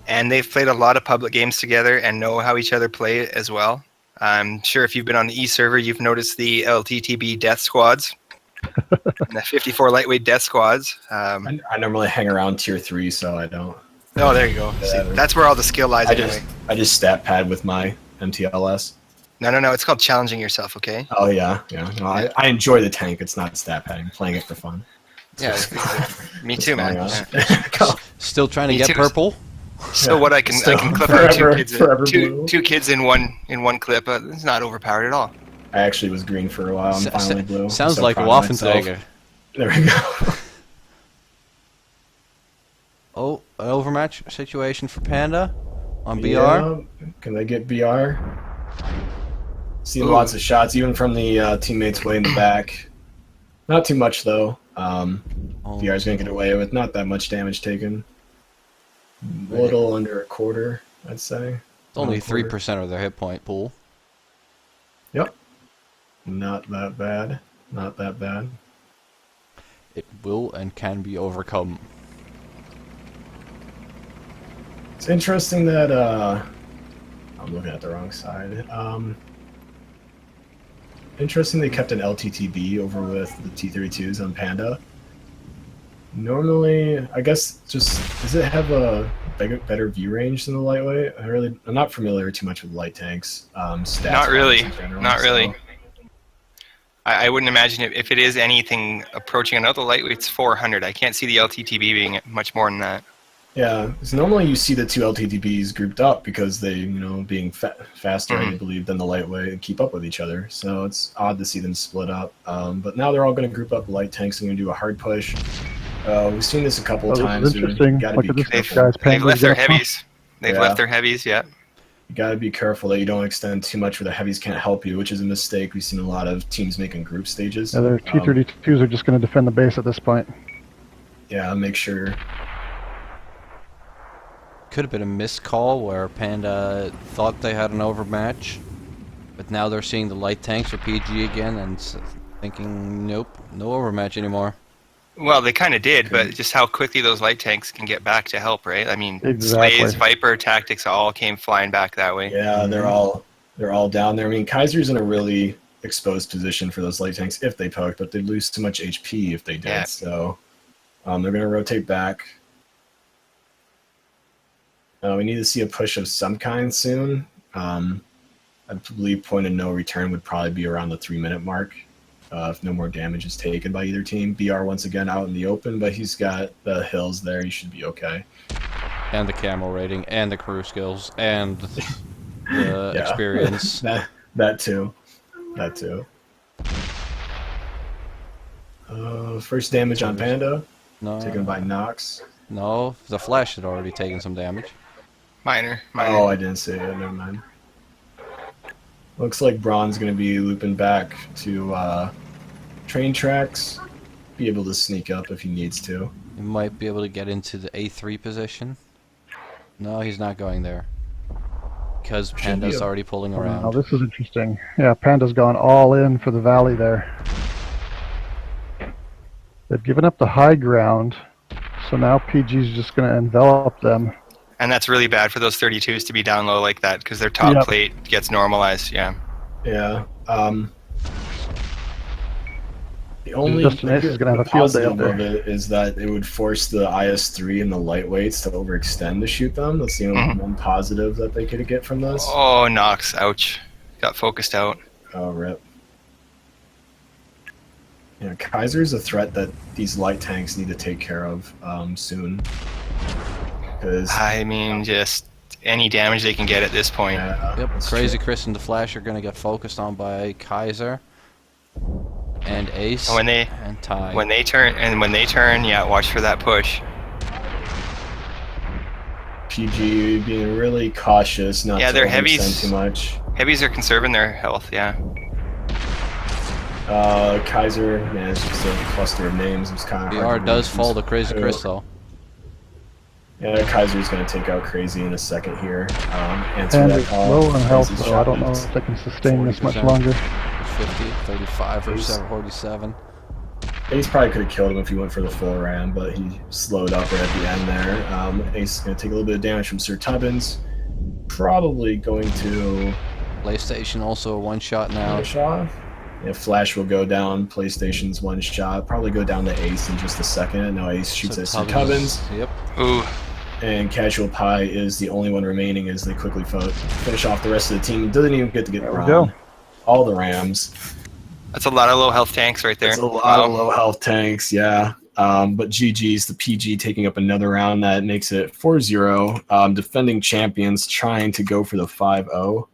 And they've played a lot of public games together and know how each other play as well. I'm sure if you've been on the E server, you've noticed the LTTB death squads, the 54 lightweight death squads. I normally hang around tier 3, so I don't. Oh, there you go. See, that's where all the skill lies anyway. I just stat pad with my MTLS. No. It's called challenging yourself, okay? Oh yeah. No, I enjoy the tank. It's not stat padding. I'm playing it for fun. Yeah, me too, man. Yeah. Still trying to Me get too. purple? So what I can clip out two kids in one clip. It's not overpowered at all. I actually was green for a while. I'm finally blue. Sounds I'm so like proud of myself. Waffensteiger. There we go. Oh, an overmatch situation for Panda on BR. Yeah. Can they get BR? Seeing lots of shots, even from the teammates way in the back. Not too much though. BR's gonna get away with not that much damage taken. A little under a quarter, I'd say. It's only 3% of their hit point pool. Yep. Not that bad. Not that bad. It will and can be overcome. It's interesting that I'm looking at the wrong side. Interesting they kept an LTTB over with the T32s on Panda. Normally, I guess does it have a better view range than the lightweight? I'm not familiar too much with light tanks. Stats Not really. in general, Not really. so- I wouldn't imagine if it is anything approaching another lightweight's 400. I can't see the LTTB being much more than that. Yeah, because normally you see the two LTTBs grouped up because they, being faster, I believe, than the lightweight and keep up with each other. So it's odd to see them split up. But now they're all going to group up light tanks and going to do a hard push. We've seen this a couple of times. Interesting. Gotta Look be at this careful. guy's They've left their Panda's heavies. They've Yeah. left their heavies, yeah. You got to be careful that you don't extend too much where the heavies can't help you, which is a mistake. We've seen a lot of teams making group stages. Yeah, their T32s are just going to defend the base at this point. Yeah, make sure. Could have been a missed call where Panda thought they had an overmatch, but now they're seeing the light tanks for PG again and thinking, nope, no overmatch anymore. Well, they kind of did, but just how quickly those light tanks can get back to help, right? I mean, Exactly. Slays, Viper, Tactics all came flying back that way. Yeah, they're all down there. I mean, Kaiser's in a really exposed position for those light tanks if they poke, but they'd lose too much HP if they did. Yeah. So they're going to rotate back. We need to see a push of some kind soon. I believe point of no return would probably be around the 3-minute mark if no more damage is taken by either team. BR once again out in the open, but he's got the hills there. He should be okay. And the camo rating, and the crew skills, and the experience. that too. First damage on Panda, No, taken by Nox. no, the Flash had already taken some damage. Minor. Oh, I didn't see it. Never mind. Looks like Braun's going to be looping back to train tracks. Be able to sneak up if he needs to. He might be able to get into the A3 position. No, he's not going there. Because Panda's already pulling Oh, around. this is interesting. Yeah, Panda's gone all in for the valley there. They've given up the high ground, so now PG's just going to envelop them. And that's really bad for those 32s to be down low like that because their top plate gets normalized, yeah. Yeah. The only Justin Ace is gonna have a field day up positive of there. it is that it would force the IS-3 and the lightweights to overextend to shoot them. That's the only one positive that they could get from this. Oh, Knox. Ouch. Got focused out. Oh, rip. Yeah, Kaiser's a threat that these light tanks need to take care of soon. Because I mean, just any damage they can get at this point. Yep, Crazy Chris and the Flash are going to get focused on by Kaiser and Ace When they and Ty. when they turn, yeah, watch for that push. PG being really cautious, not Yeah, to their overextend heavies- too much. Heavies are conserving their health, yeah. Kaiser, man, it's just a cluster of names. It's kind of BR hard to does choose fall to Crazy who. Chris though. Yeah, Kaiser's going to take out Crazy in a second here. Answer And that it's call. low on health, Crazy's so I don't know shot if they can sustain this much 40%. longer. 50, 35 for 47. Ace probably could have killed him if he went for the full ram, but he slowed up right at the end there. Ace is going to take a little bit of damage from Sir Tubbins. Probably going to PlayStation also a one shot now. Shaw. Yeah, Flash will go down. PlayStation's one shot. Probably go down to Ace in just a second. Now Ace shoots at Sir Tubbins. Yep. Ooh, And Casual Pie is the only one remaining as they quickly finish off the rest of the team. Doesn't even get to get There we around go. all the Rams. that's a lot of low health tanks right there. It's a lot of low health tanks, yeah. But GG's, the PG taking up another round. That makes it 4-0. Defending champions trying to go for the 5-0.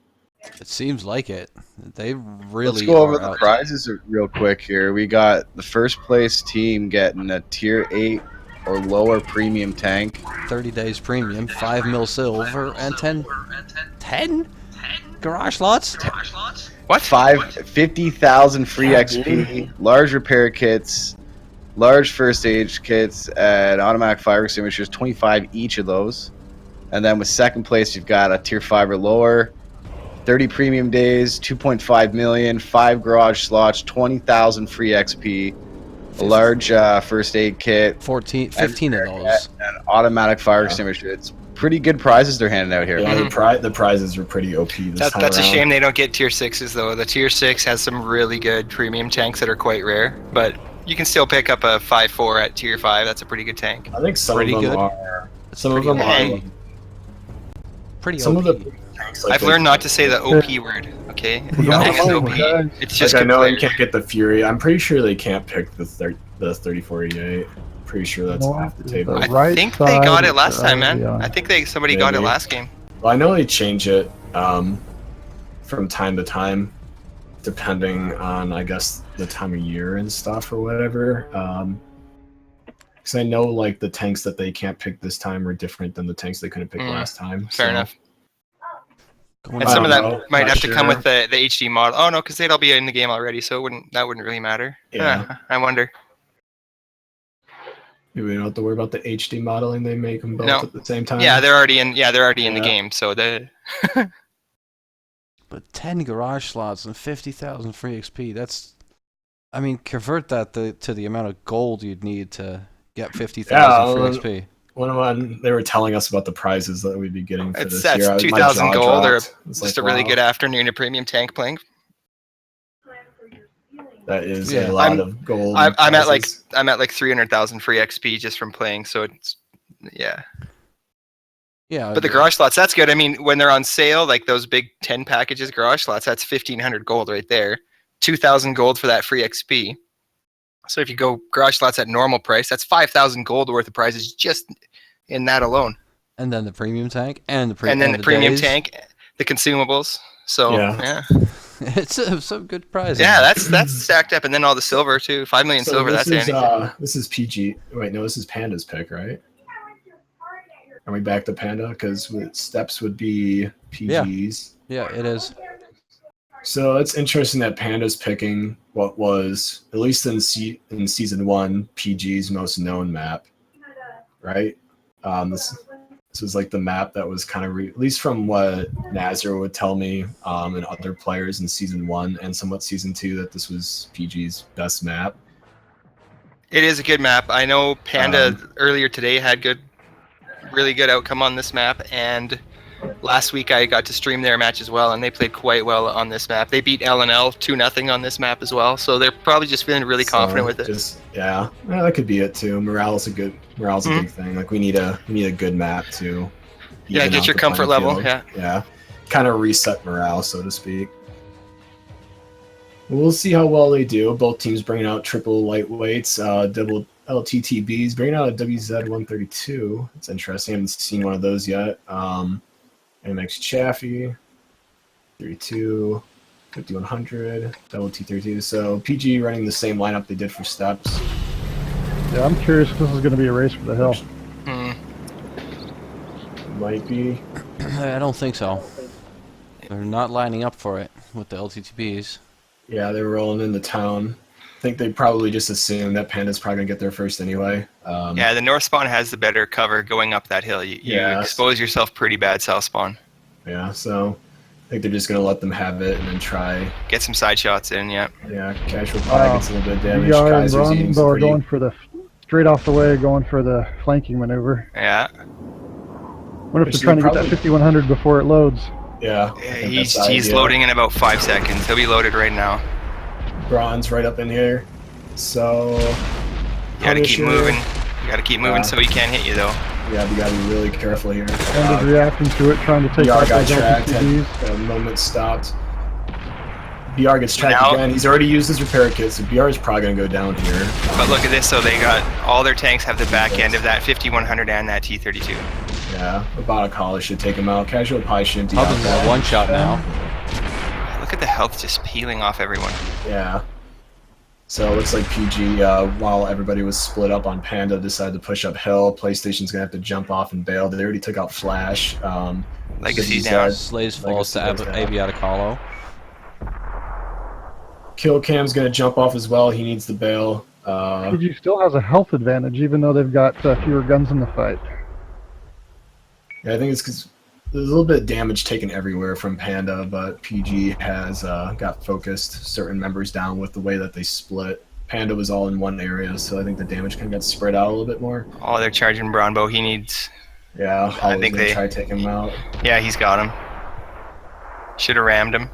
It seems like it. They really Let's go over are the out. prizes real quick here. We got the first place team getting a tier 8 or lower premium tank. 30 days premium, 5 mil silver, and 10 garage slots. What? 50,000 free XP, large repair kits, large first aid kits, and automatic fire extinguishers, 25 each of those. And then with second place, you've got a tier 5 or lower, 30 premium days, 2.5 million, 5 garage slots, 20,000 free XP, a large first aid kit, 15 of those. and automatic fire extinguisher. It's pretty good prizes they're handing out here. Yeah, the prizes were pretty OP this time That's a around. shame they don't get tier 6s though. The tier 6 has some really good premium tanks that are quite rare, but you can still pick up a 5.4 at tier 5. That's a pretty good tank. I think some Pretty of them good. are. Some of pretty them good. are. Pretty Some OP. of the tanks, like I've learned not to say the OP word, okay? We're going Nothing is home, OP. guys. It's just like I good know you players. can't get the Fury. I'm pretty sure they can't pick the 3488. Pretty sure that's North off the is table. the I right think they got side it last of time, man. the I think somebody got it Maybe. last game. Well, I know they change it from time to time, depending on, I guess, the time of year and stuff or whatever. Because I know, like, the tanks that they can't pick this time are different than the tanks they couldn't pick last time. Fair so- enough. Going And I some of don't that know. might Not have to come sure. with the HD model. Oh no, because they'd all be in the game already, so that wouldn't really matter. Yeah. I wonder. We don't have to worry about the HD modeling. They make them both No. at the same time. Yeah, they're already in. Yeah, they're already in the Yeah. game. So But 10 garage slots and 50,000 free XP. That's, I mean, convert that to the amount of gold you'd need to get 50,000 free XP. When they were telling us about the prizes that we'd be getting for this that's year, my 2,000 jaw gold or dropped. It's just like, a really wow, good afternoon of premium tank playing. That is Yeah. a lot of gold. I'm at like prizes. 300,000 free XP just from playing. So it's yeah. Yeah. But the garage slots, that's good. I mean, when they're on sale, like those big 10 packages garage slots, that's 1,500 gold right there. 2,000 gold for that free XP. So if you go garage slots at normal price, that's 5,000 gold worth of prizes just in that alone. And then the premium tank and the And then the premium days. tank, the consumables. So Yeah. yeah, It's some good prizes. yeah, that's stacked up, and then all the silver too. 5 million So silver. this That's is handy. this is PG. Wait, no, this is Panda's pick, right? Are we back to Panda? Because steps would be PG's. Yeah, it is. So it's interesting that Panda's picking what was, at least in season 1, PG's most known map, right? This was like the map that was kind of, at least from what Nazar would tell me, and other players in season 1 and somewhat season 2, that this was PG's best map. It is a good map. I know Panda earlier today had really good outcome on this map, and last week I got to stream their match as well, and they played quite well on this map. They beat L&L 2-0 on this map as well, so they're probably just feeling really confident with it. Yeah, that could be it too. Morale's a big thing. Like we need a good map to get your comfort level. Field. Yeah, kind of reset morale, so to speak. We'll see how well they do. Both teams bringing out triple lightweights, double LTTBs, bringing out a WZ132. It's interesting. I haven't seen one of those yet. MX Chaffee, 32, 5100, double T32. So PG running the same lineup they did for Steps. Yeah, I'm curious if this is going to be a race for the hill. Might be. I don't think so. They're not lining up for it with the LTTBs. Yeah, they're rolling into town. I think they probably just assume that Panda's probably going to get there first anyway. Yeah, the north spawn has the better cover going up that hill. You expose yourself pretty bad south spawn. Yeah, so I think they're just going to let them have it and then try. Get some side shots in, yeah. Yeah, Casual Pie gets a little bit of damage. VR and Kaiser's eating Bronzo are pretty... going for the straight off the way, going for the flanking maneuver. Yeah. What if they're trying to get that 5100 before it loads? Yeah. He's loading in about 5 seconds. He'll be loaded right now. Bronze right up in here. So you gotta keep moving. You gotta keep moving so he can't hit you though. Yeah, we gotta be really careful here. Panda's reacting to it, trying to take BR out got those tracked, LTTBs. had a moment stopped. BR gets tracked again. He's already used his repair kit, so BR is probably gonna go down here. But look at this, so they got all their tanks have the back end of that 5100 and that T32. Yeah, about a collar should take him out. Casual Pie shouldn't be out Probably one shot now. Look at the health just peeling off everyone. Yeah. So it looks like PG, while everybody was split up on Panda, decided to push uphill. PlayStation's gonna have to jump off and bail. They already took out Flash. Legacy's down. Slays falls to Abiaticalo. Kill Cam's gonna jump off as well. He needs the bail. PG still has a health advantage, even though they've got fewer guns in the fight. Yeah, I think it's because there's a little bit of damage taken everywhere from Panda, but PG has got focused certain members down with the way that they split. Panda was all in one area, so I think the damage kind of got spread out a little bit more. Oh, they're charging Bronbo. He needs... Yeah, I think they try to take him out. Yeah, he's got him. Should have rammed him.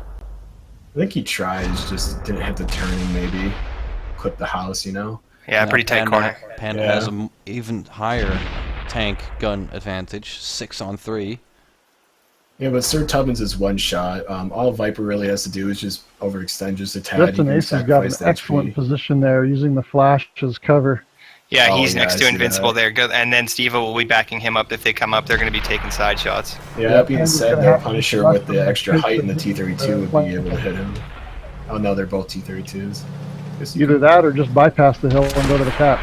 I think he tries, just didn't hit the turning, maybe. Clip the house, you know? Yeah, pretty tight corner. Panda has an even higher tank gun advantage, 6-on-3. Yeah, but Sir Tubbins is one shot. All Viper really has to do is just overextend just a tad. Justin Ace has got an excellent position there, using the flash as cover. Yeah, he's next to Invincible there. And then Steve will be backing him up. If they come up, they're going to be taking side shots. Yeah, that being said, their Punisher with the extra height in the T-32 would be able to hit him. Oh no, they're both T-32s. Either that or just bypass the hill and go to the cap.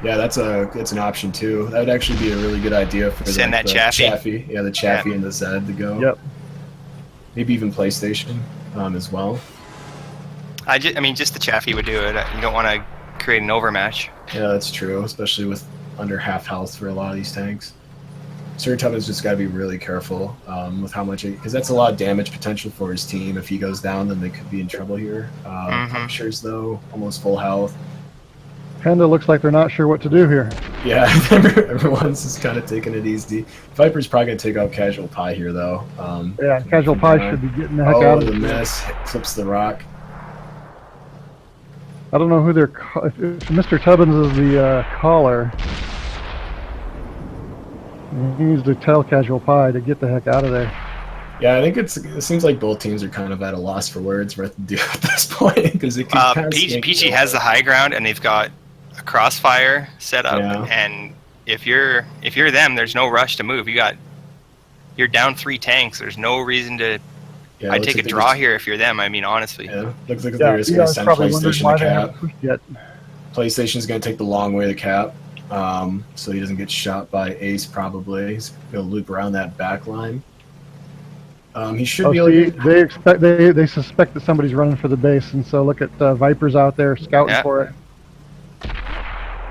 Yeah, that's an option too. That would actually be a really good idea for send that Chaffee. Yeah, the Chaffee and the Zed to go. Yep. Maybe even PlayStation as well. I mean, just the Chaffee would do it. You don't want to create an overmatch. Yeah, that's true, especially with under half health for a lot of these tanks. Sir Tubbins just got to be really careful with how much, because that's a lot of damage potential for his team. If he goes down, then they could be in trouble here. Punishers, though, almost full health. Panda looks like they're not sure what to do here. Yeah, everyone's just kind of taking it easy. Viper's probably going to take out Casual Pie here, though. Yeah, Casual Pie should be getting the heck out of the miss. Clips the rock. I don't know who they're... If Mr. Tubbins is the caller, he needs to tell Casual Pie to get the heck out of there. Yeah, I think it seems like both teams are kind of at a loss for words what to do at this point. Because PG has the high ground, and they've got a crossfire set up. Yeah. And if you're them, there's no rush to move. You're down 3 tanks. There's no reason to... Yeah, I'd take a draw here if you're them. I mean, honestly. Yeah, looks like they're just going to send PlayStation to cap. PlayStation's going to take the long way to cap, so he doesn't get shot by Ace. Probably he's going to loop around that back line. He should be able to... They suspect that somebody's running for the base, and so look at Vipers out there scouting for it.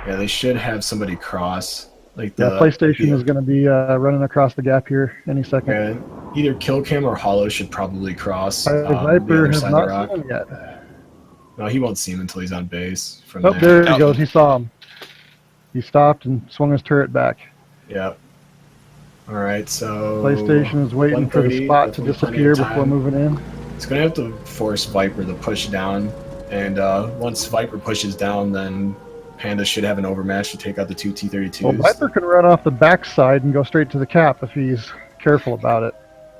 Yeah, they should have somebody cross. Like PlayStation is going to be running across the gap here any second. Yeah, either Killcam or Hollow should probably cross. Viper has not seen him yet. No, he won't see him until he's on base. There he goes. He saw him. He stopped and swung his turret back. Yeah. All right, so PlayStation is waiting for the 1:30, spot to definitely plenty disappear of before time. moving in. It's gonna have to force Viper to push down, and once Viper pushes down, then Panda should have an overmatch to take out the two T-32s. Well, Viper can run off the backside and go straight to the cap if he's careful about it.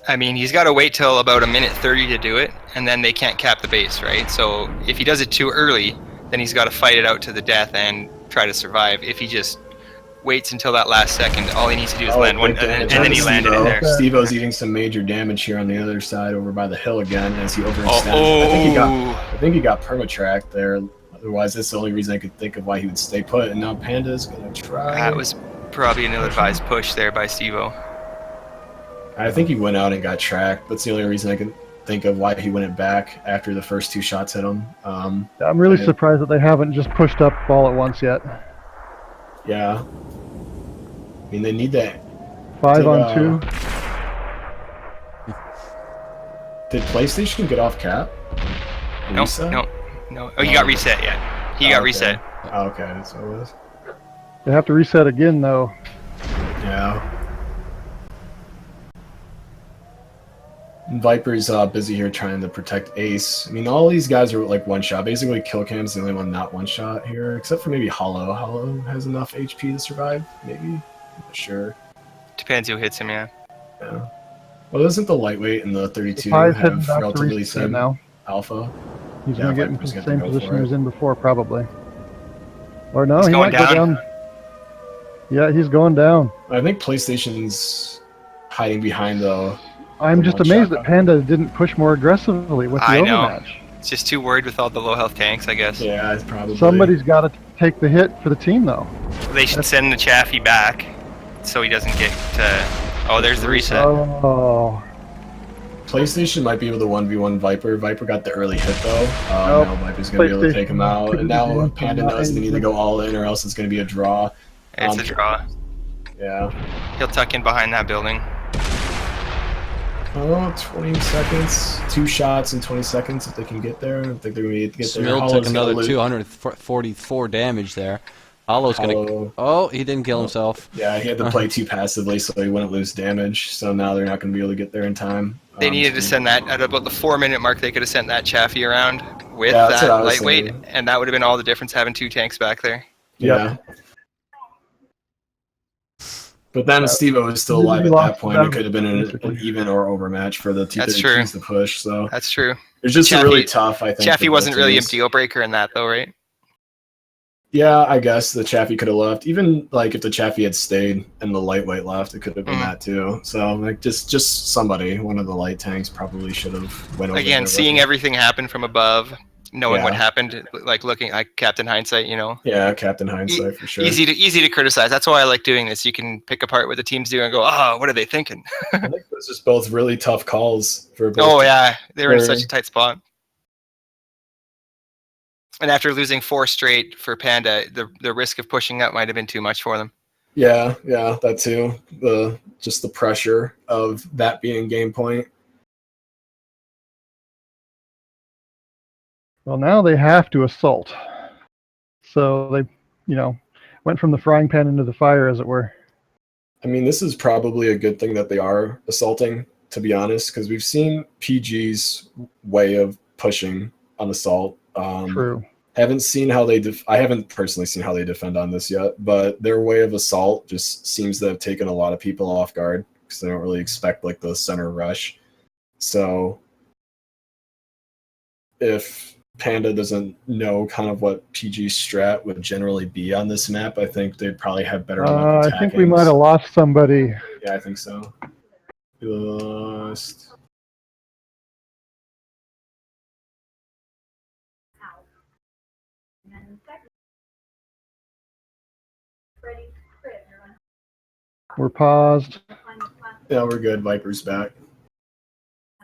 I mean, he's got to wait till about a minute 30 to do it, and then they can't cap the base, right? So if he does it too early, then he's got to fight it out to the death and try to survive. If he just waits until that last second, all he needs to do is land one, and then he landed it there. Steve-O's eating some major damage here on the other side over by the hill again as he overextends. Oh. I think he got permatracked there. Otherwise, that's the only reason I could think of why he would stay put. And now Panda's going to try. That was probably an ill-advised push there by Steve-O. I think he went out and got tracked. That's the only reason I can think of why he went back after the first two shots hit him. I'm really surprised that they haven't just pushed up all at once yet. Yeah. I mean, they need that. 5 on 2. Did PlayStation get off cap? No. Oh, he got reset, yeah. He got reset. Oh, okay, that's what it was. They have to reset again, though. Yeah. Viper's busy here trying to protect Ace. I mean, all these guys are like one shot. Basically, Killcam's the only one not one shot here, except for maybe Hollow. Hollow has enough HP to survive, maybe? I'm not sure. Depends who hits him, yeah. Yeah. Well, doesn't the lightweight and the 32 Pi's have heading back to relatively reset same now. alpha? He's Yeah, going to get Viper's into the gonna same go position for he it. was in before, probably. Or no, He's he going might go down. Yeah, he's going down. I think PlayStation's hiding behind the. I'm the just one amazed shot. that Panda didn't push more aggressively with the I know. overmatch. It's just too worried with all the low health tanks, I guess. Yeah, it's probably. Somebody's got to take the hit for the team, though. They should send the Chaffee back so he doesn't get to... Oh, there's the reset. Oh. PlayStation might be able to 1v1 Viper. Viper got the early hit though. Nope. Now Viper's going to be able to take him out. And now PlayStation Panda knows they need to go all in or else it's going to be a draw. It's a draw. Yeah. He'll tuck in behind that building. Oh, 20 seconds. 2 shots in 20 seconds if they can get there. I don't think they're going to get there. Smill Hollow's took gonna another lose. 244 damage there. Hollow's going to... Oh, he didn't kill himself. Yeah, he had to play too passively so he wouldn't lose damage. So now they're not going to be able to get there in time. They needed to send that at about the 4-minute mark. They could have sent that Chaffee around with that's that what I was lightweight, thinking. and that would have been all the difference having 2 tanks back there. Yeah. But then Steve-O was still alive at that point. It could have been an even or overmatch for the T-32s to push. So that's true. It's just really tough, I think. Chaffee wasn't really a deal breaker in that, though, right? Yeah, I guess the Chaffee could have left. Even like if the Chaffee had stayed and the lightweight left, it could have been that too. So like just somebody, one of the light tanks probably should have went over. Again, seeing everything happen from above, knowing what Yeah. happened, like looking like Captain Hindsight, you know. Yeah, Captain Hindsight for sure. Easy to criticize. That's why I like doing this. You can pick apart what the teams do and go, oh, what are they thinking? I think it was just both really tough calls for both. Oh yeah, they were in such a tight spot. And after losing 4 straight for Panda, the risk of pushing up might have been too much for them. Yeah, that too. Just the pressure of that being game point. Well, now they have to assault. So they, went from the frying pan into the fire, as it were. I mean, this is probably a good thing that they are assaulting, to be honest, because we've seen PG's way of pushing on assault. True. Haven't seen how they. I haven't personally seen how they defend on this yet, but their way of assault just seems to have taken a lot of people off guard because they don't really expect like the center rush. So if Panda doesn't know kind of what PG's strat would generally be on this map, I think they'd probably have better luck attacking. I think we might have lost somebody. Yeah, I think so. We lost. We're paused. Yeah, we're good. Viper's back.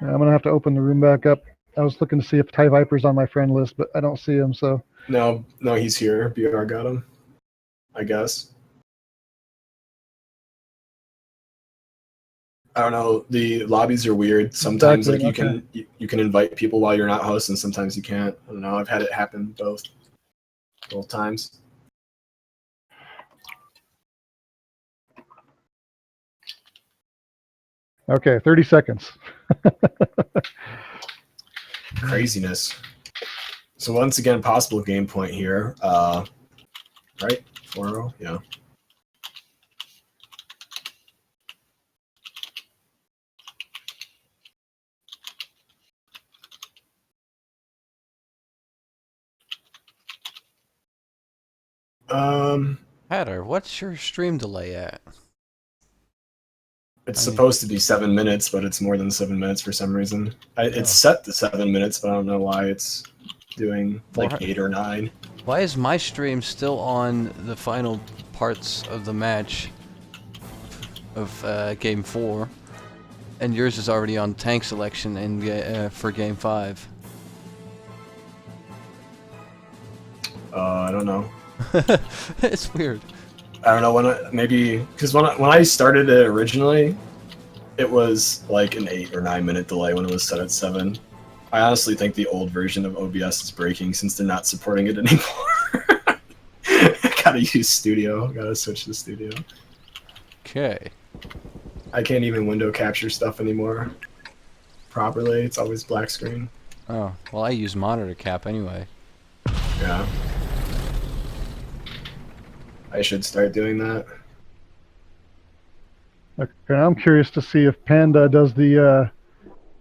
I'm going to have to open the room back up. I was looking to see if Ty Viper's on my friend list, but I don't see him, so. No, he's here. BR got him, I guess. I don't know. The lobbies are weird. Sometimes like you can invite people while you're not host, and sometimes you can't. I don't know. I've had it happen both times. Okay, 30 seconds. Craziness. So once again, possible game point here. Right? 4-0? Yeah. Hatter, what's your stream delay at? It's I mean- supposed to be 7 minutes, but it's more than 7 minutes for some reason. It's set to 7 minutes, but I don't know why it's doing like What? 8 or 9. Why is my stream still on the final parts of the match of Game 4, and yours is already on tank selection in for Game 5? I don't know. It's weird. I don't know maybe because when I started it originally, it was like an 8 or 9 minute delay when it was set at 7. I honestly think the old version of OBS is breaking since they're not supporting it anymore. Gotta use Studio. Gotta switch to Studio. Okay. I can't even window capture stuff anymore properly. It's always black screen. Oh, well, I use monitor cap anyway. Yeah. I should start doing that. Okay, now I'm curious to see if Panda does the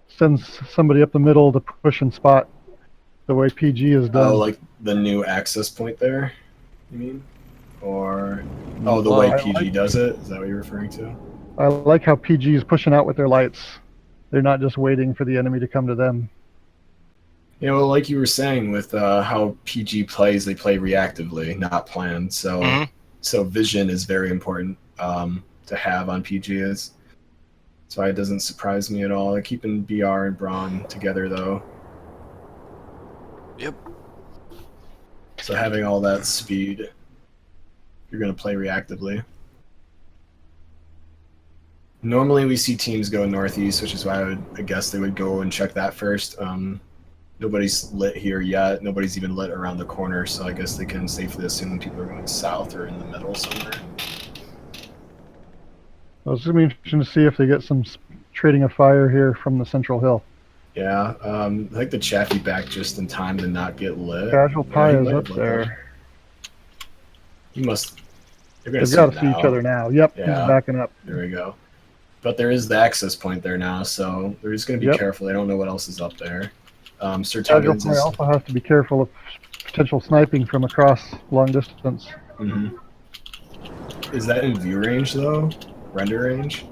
sends somebody up the middle to push and spot the way PG is done. Oh, like the new access point there, you mean? Or the way PG does it? Is that what you're referring to? I like how PG is pushing out with their lights. They're not just waiting for the enemy to come to them. Yeah, well, like you were saying with how PG plays, they play reactively, not planned. So, so vision is very important to have on PG. That's why it doesn't surprise me at all. They're keeping BR and Braun together, though. Yep. So having all that speed, you're going to play reactively. Normally we see teams go northeast, which is why I guess they would go and check that first. Nobody's lit here yet. Nobody's even lit around the corner, so I guess they can safely assume people are going south or in the middle somewhere. Well, it's going to be interesting to see if they get some trading of fire here from the central hill. Yeah, I think the Chaffee back just in time to not get lit. Casual Pie is might up have lit there. them. You must. They're gonna They've got to see each now. other now. Yep, Yeah. he's backing up. There we go. But there is the access point there now, so they're just going to be careful. They don't know what else is up there. Sir Casual Tubbins Pie is. also has to be careful of potential sniping from across long distance. Is that in view range though? Render range?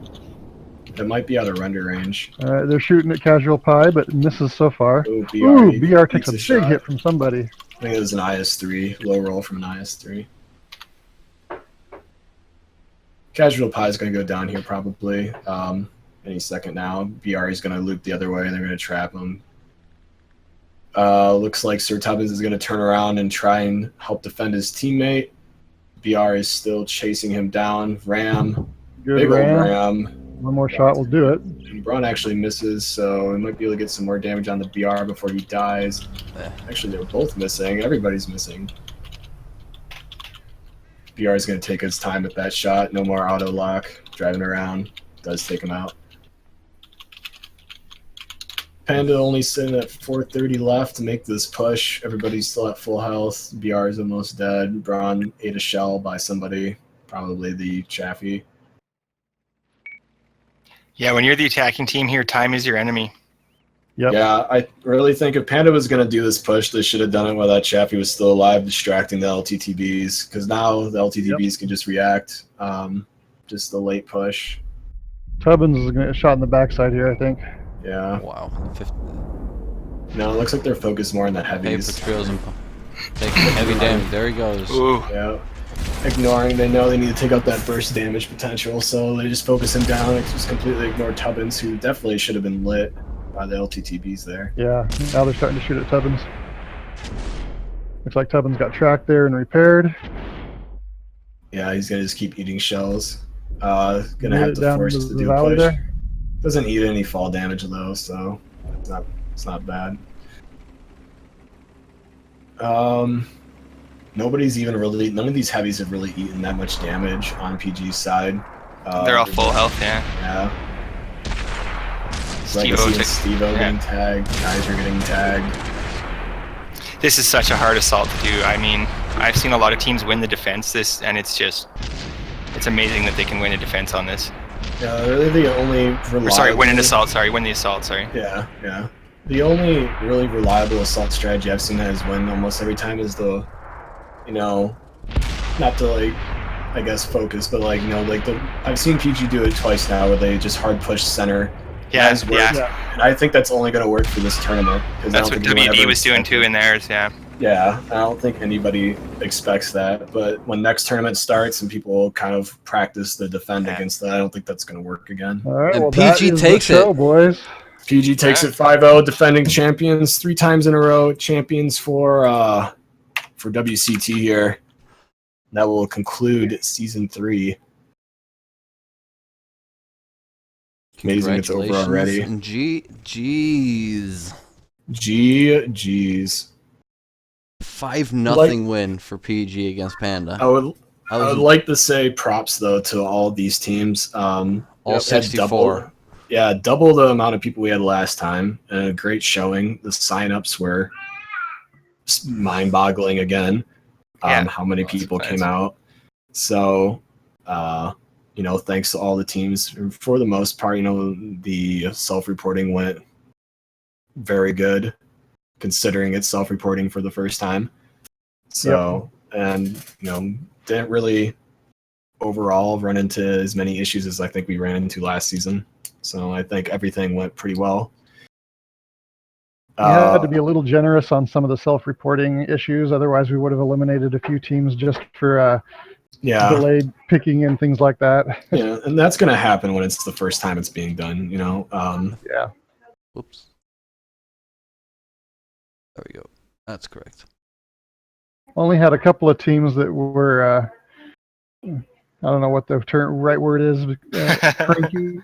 That might be out of render range. They're shooting at Casual Pie, but misses so far. Ooh, BR, Ooh, he BR takes a beats big shot. hit from somebody. I think it was an IS-3, low roll from an IS-3. Casual Pie is going to go down here probably any second now. BR is going to loop the other way, and they're going to trap him. Looks like Sir Tubbins is going to turn around and try and help defend his teammate. BR is still chasing him down. Ram. Good Big ram. old ram. One more shot will do it. And Braun actually misses, so he might be able to get some more damage on the BR before he dies. Actually, they're both missing. Everybody's missing. BR is going to take his time with that shot. No more auto lock. Driving around. Does take him out. Panda only sitting at 430 left to make this push. Everybody's still at full health. BR is almost dead. Braun ate a shell by somebody. Probably the Chaffee. Yeah, when you're the attacking team here, time is your enemy. Yep. Yeah, I really think if Panda was going to do this push, they should have done it while that Chaffee was still alive, distracting the LTTBs. Because now the LTTBs can just react. Just the late push. Tubbins is going to get shot in the backside here, I think. Yeah. Wow. No, it looks like they're focused more on the Paper heavies. trails and taking heavy damage. There he goes. Ooh. Yeah. Ignoring, they know they need to take out that burst damage potential, so they just focus him down and just completely ignore Tubbins, who definitely should have been lit by the LTTBs there. Yeah, now they're starting to shoot at Tubbins. Looks like Tubbins got tracked there and repaired. Yeah, he's gonna just keep eating shells. Gonna have to down force into to the do a valley push. there. Doesn't eat any fall damage though, so it's not bad. Nobody's even really. None of these heavies have really eaten that much damage on PG's side. They're all full health, yeah. Yeah. Steve-O getting tagged. Guys are getting tagged. This is such a hard assault to do. I mean, I've seen a lot of teams win the defense and it's amazing that they can win a defense on this. Yeah, really the only reliable... win an assault. Win the assault. Sorry. Yeah. The only really reliable assault strategy I've seen that has win almost every time is the, not to like, I guess focus, but like I've seen PG do it twice now where they just hard push center. Yeah. And I think that's only going to work for this tournament. That's what WD was doing too in theirs. Yeah. Yeah, I don't think anybody expects that, but when next tournament starts and people kind of practice the defend against that, I don't think that's going to work again. All right, And well, PG that is takes the show, it. boys. PG takes it 5-0, defending champions 3 times in a row, champions for WCT here. That will conclude season 3. Amazing it's over already. And GG's. GG's. 5-0 win for PG against Panda. I would like to say props though to all these teams. All 64. Double the amount of people we had last time. A great showing. The signups were mind-boggling again. How many people came out. So, thanks to all the teams. For the most part, the self-reporting went very good, considering it's self-reporting for the first time. So, didn't really overall run into as many issues as I think we ran into last season. So I think everything went pretty well. You had to be a little generous on some of the self-reporting issues. Otherwise, we would have eliminated a few teams just for delayed picking and things like that. Yeah, and that's going to happen when it's the first time it's being done, Yeah. Whoops. There we go. That's correct. Only had a couple of teams that were, I don't know what the right word is, cranky.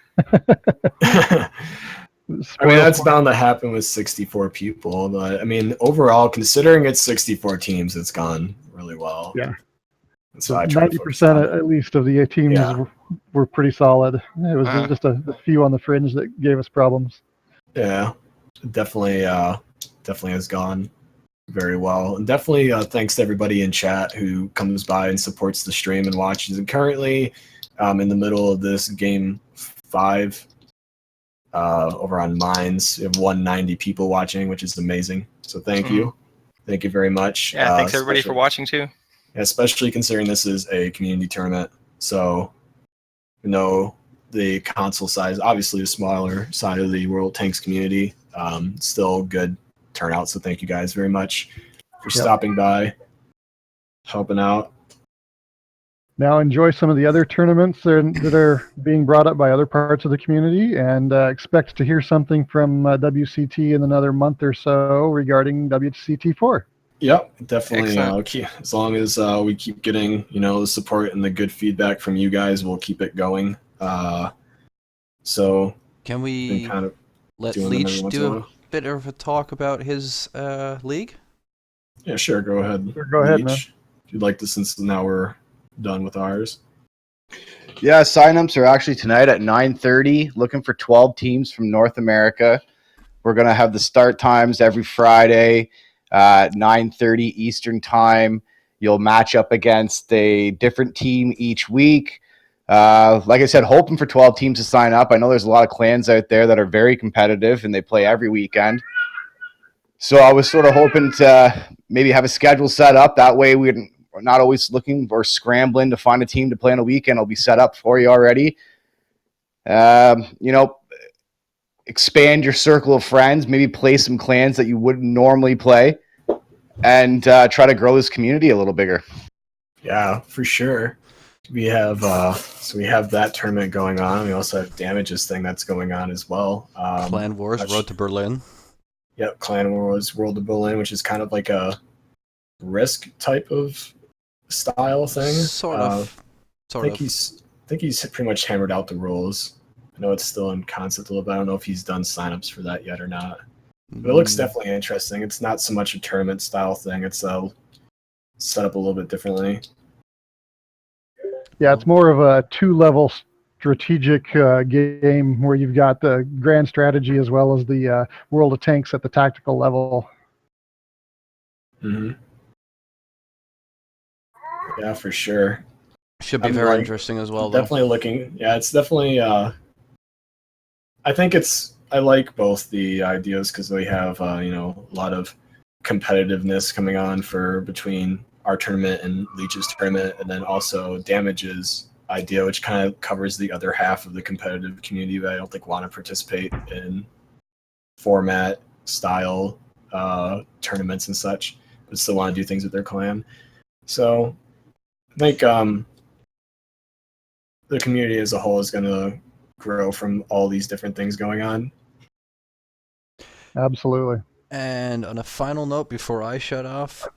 That's bound to happen with 64 people, but overall, considering it's 64 teams, it's gone really well. Yeah. So 90% at least of the teams were pretty solid. It was just a few on the fringe that gave us problems. Yeah, definitely has gone very well, and definitely thanks to everybody in chat who comes by and supports the stream and watches. And currently, in the middle of this game 5. Over on Mines, we have 190 people watching, which is amazing. So thank you very much. Yeah, thanks everybody for watching too. Especially considering this is a community tournament, so the console size, obviously the smaller side of the World Tanks community, still good turnout. So thank you guys very much for stopping by, helping out. Now enjoy some of the other tournaments that are being brought up by other parts of the community, and expect to hear something from WCT in another month or so regarding WCT4. Yep, definitely. As long as we keep getting the support and the good feedback from you guys, we'll keep it going. So can we kind of let Leech do a bit of a talk about his league? Yeah, sure. Go ahead. Sure, go ahead, man. If you'd like to, since now we're done with ours. Yeah, signups are actually tonight at 9:30. Looking for 12 teams from North America. We're gonna have the start times every Friday at 9:30 Eastern time. You'll match up against a different team each week. Like I said, hoping for 12 teams to sign up. I know there's a lot of clans out there that are very competitive and they play every weekend. So I was sort of hoping to maybe have a schedule set up. That way we're not always looking or scrambling to find a team to play on a weekend. It'll be set up for you already. Expand your circle of friends, maybe play some clans that you wouldn't normally play, and try to grow this community a little bigger. Yeah, for sure. We have that tournament going on. We also have Damages thing that's going on as well. Clan Wars, Road to Berlin. Yep, Clan Wars, World of Berlin, which is kind of like a Risk type of style thing. Sort of. I think he's pretty much hammered out the rules. I know it's still in concept a little bit. I don't know if he's done signups for that yet or not. But it looks definitely interesting. It's not so much a tournament style thing. It's set up a little bit differently. Yeah, it's more of a 2-level strategic game where you've got the grand strategy as well as the world of tanks at the tactical level. Hmm. Yeah, for sure. Should be I'm very like, interesting as well, though. Definitely looking. Yeah, it's definitely. I think I like both the ideas because we have you know, a lot of competitiveness coming on for between our tournament and Leech's tournament, and then also Damage's idea, which kind of covers the other half of the competitive community that I don't think want to participate in format style tournaments and such, but still want to do things with their clan. So I think the community as a whole is going to grow from all these different things going on. Absolutely. And on a final note, before I shut off,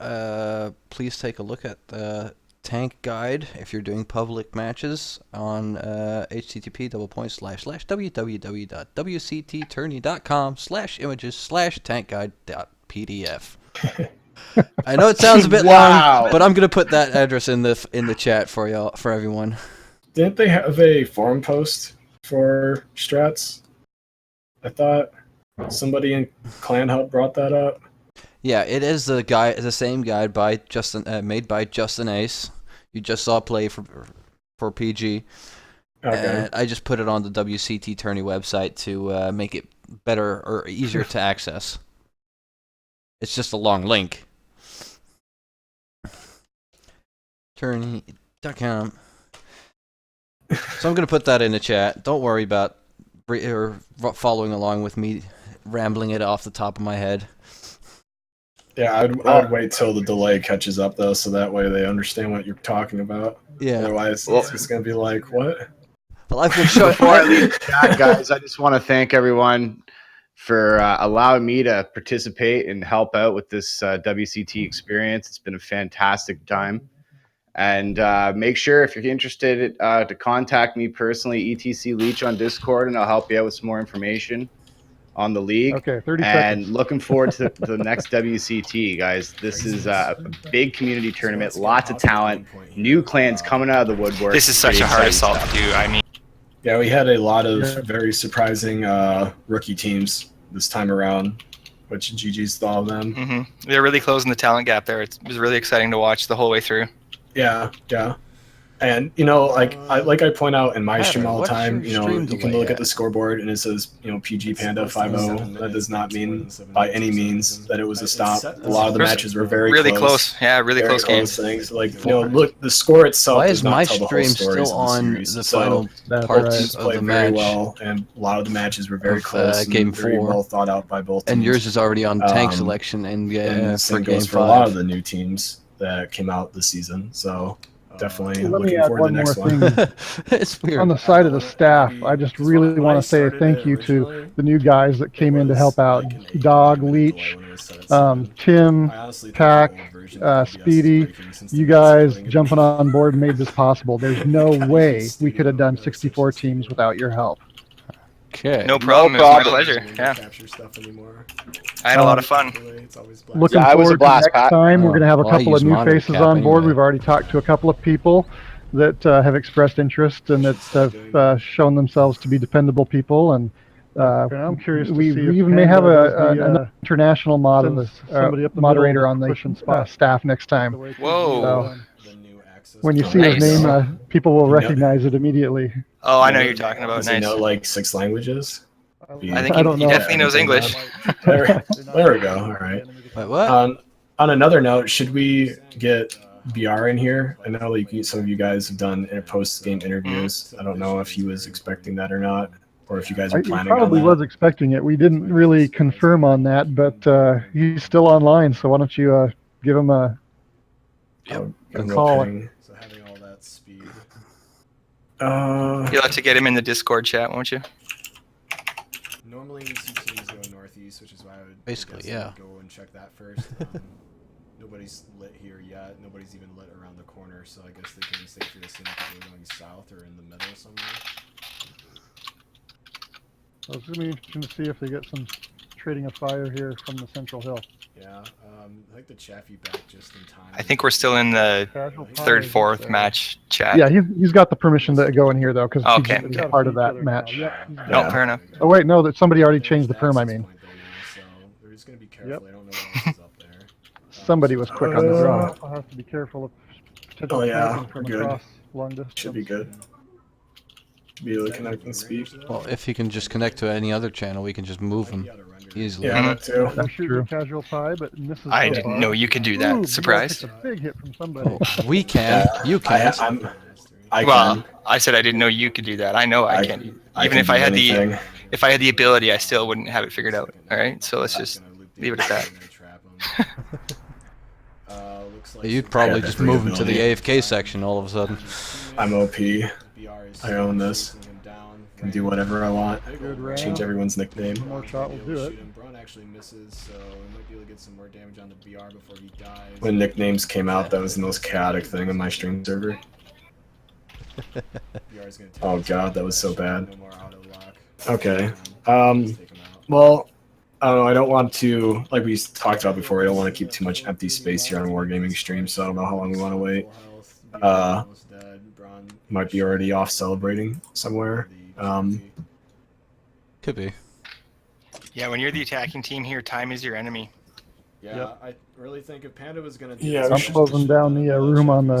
please take a look at the tank guide if you're doing public matches on http://www.wct3.com/images/tankguide.pdf. I know it sounds a bit Wow. long, but I'm gonna put that address in the chat for y'all, for everyone. Didn't they have a forum post for strats? I thought somebody in Clan Hub brought that up. Yeah, it is the same guide by Justin, made by Justin Ace. You just saw play for PG. Okay. And I just put it on the WCT3 website to make it better or easier to access. It's just a long link. Tourney.com. So I'm going to put that in the chat. Don't worry about following along with me rambling it off the top of my head. Yeah, I would wait till the delay catches up, though, so that way they understand what you're talking about. Yeah. Otherwise, it's just going to be like, what? Well, I've been showing. Before I leave the chat, guys, I just want to thank everyone for allowing me to participate and help out with this WCT experience. It's been a fantastic time. And make sure, if you're interested, to contact me personally, ETC Leech on Discord, and I'll help you out with some more information on the league. Okay, 30 and seconds. Looking forward to the next WCT, guys. This is a big community tournament, lots of talent, new clans coming out of the woodwork. This is such a hard assault to do. I mean, Yeah, we had a lot of very surprising rookie teams this time around, which GG's to all of them. they're really closing the talent gap there. It was really exciting to watch the whole way through. Yeah, yeah. And, you know, like I point out in my stream all the what's time, your you know, stream you can delay look at? at the scoreboard and it says, you know, PG Panda 5-0. That does not mean by any means that it was a stop. A lot of the matches were very close. Yeah, really Very close games. things. Like, you know, look, the score itself Why does is not my tell the whole stream stories still of the on series. the So, final That's parts right. teams of played the very match? well, and a lot of the matches were very Of, close. game and very 4. well thought out by both teams. And yours is already on tank Um, selection and and for same game goes 5. for a lot of the new teams that came out this season. So definitely Let me looking add forward to the one next more one. thing. It's weird. On the side of the staff, I just really want to say thank you to the new guys that came in to help out. Dog, Leech, Tim, Pack, Speedy. You guys jumping on board made this possible. There's no way we could have done 64 teams without your help. Okay. No problem. It was my pleasure. Yeah, I had a lot of fun. Looking Yeah, it was a forward blast, to next Pat. time. We're going to have a Well, I couple of use new monitor faces cap on board. anyway. We've already talked to a couple of people that have expressed interest and that have shown themselves to be dependable people. And I'm curious to see we even may have an international moderator on the staff next time. Whoa. When you see Nice. his name, people will recognize it immediately. Oh, I know who you're talking about. Does he Nice. know like 6 languages? I think I don't he know. definitely knows English. There we go. All right. Wait, what? On another note, should we get BR in here? I know like some of you guys have done post-game interviews. I don't know if he was expecting that or not, or if you guys are He planning on probably that. was expecting it. We didn't really confirm on that, but he's still online. So why don't you give him a call? So having all that speed. You'll have to get him in the Discord chat, won't you? Normally we see teams go northeast, which is why I would Basically, guess I would yeah. go and check that first. Nobody's lit here yet. Nobody's even lit around the corner, so I guess they can be safer to assume that they're going south or in the middle somewhere. It's going to be interesting to see if they get some trading of fire here from the Central Hill. Yeah, I think the Chaffee back just in time. I think we're still in the Casual third, pie, fourth so- match chat. Yeah, he's got the permission to go in here though, because Okay. he's part of that match. No, fair enough. Oh wait, no, that somebody already There's changed the the perm. I access mean, point there now, so we're just gonna be careful. I don't know what else is up there. somebody was quick on the draw. I'll have to be careful of potential Oh, yeah, sniping from we're good. across long distance. Should be good. Should be able to connect and speak. Well, if he can just connect to any other channel, we can just move him easily. Yeah, that too. I'm shooting a casual pie, but misses. I so didn't far. know you could do Ooh, that. Miguel Surprise. took a big hit from somebody. Oh, we can. You can't. I Well, can. I said I didn't know you could do that. I know I can't. I Even can if I do had anything. the ability, I still wouldn't have it figured out. All right, so let's just leave it at that. You'd probably Yeah, just that's move him to the ability. AFK section all of a sudden. I'm OP. I own this. Can do whatever I want. Good round. Change everyone's nickname. One more shot will do it. Braun actually misses, so we might be able to get some more damage on the BR before he dies. When nicknames came out, that was the most chaotic thing on my stream server. Oh god, that was so bad. Okay. Well, I don't know. I don't want to, like we talked about before, I don't want to keep too much empty space here on Wargaming stream, so I don't know how long we want to wait. Might be already off celebrating somewhere. Could be. Yeah, when you're the attacking team here, time is your enemy. Yeah, I really think if Panda was gonna do I'm closing down the room on the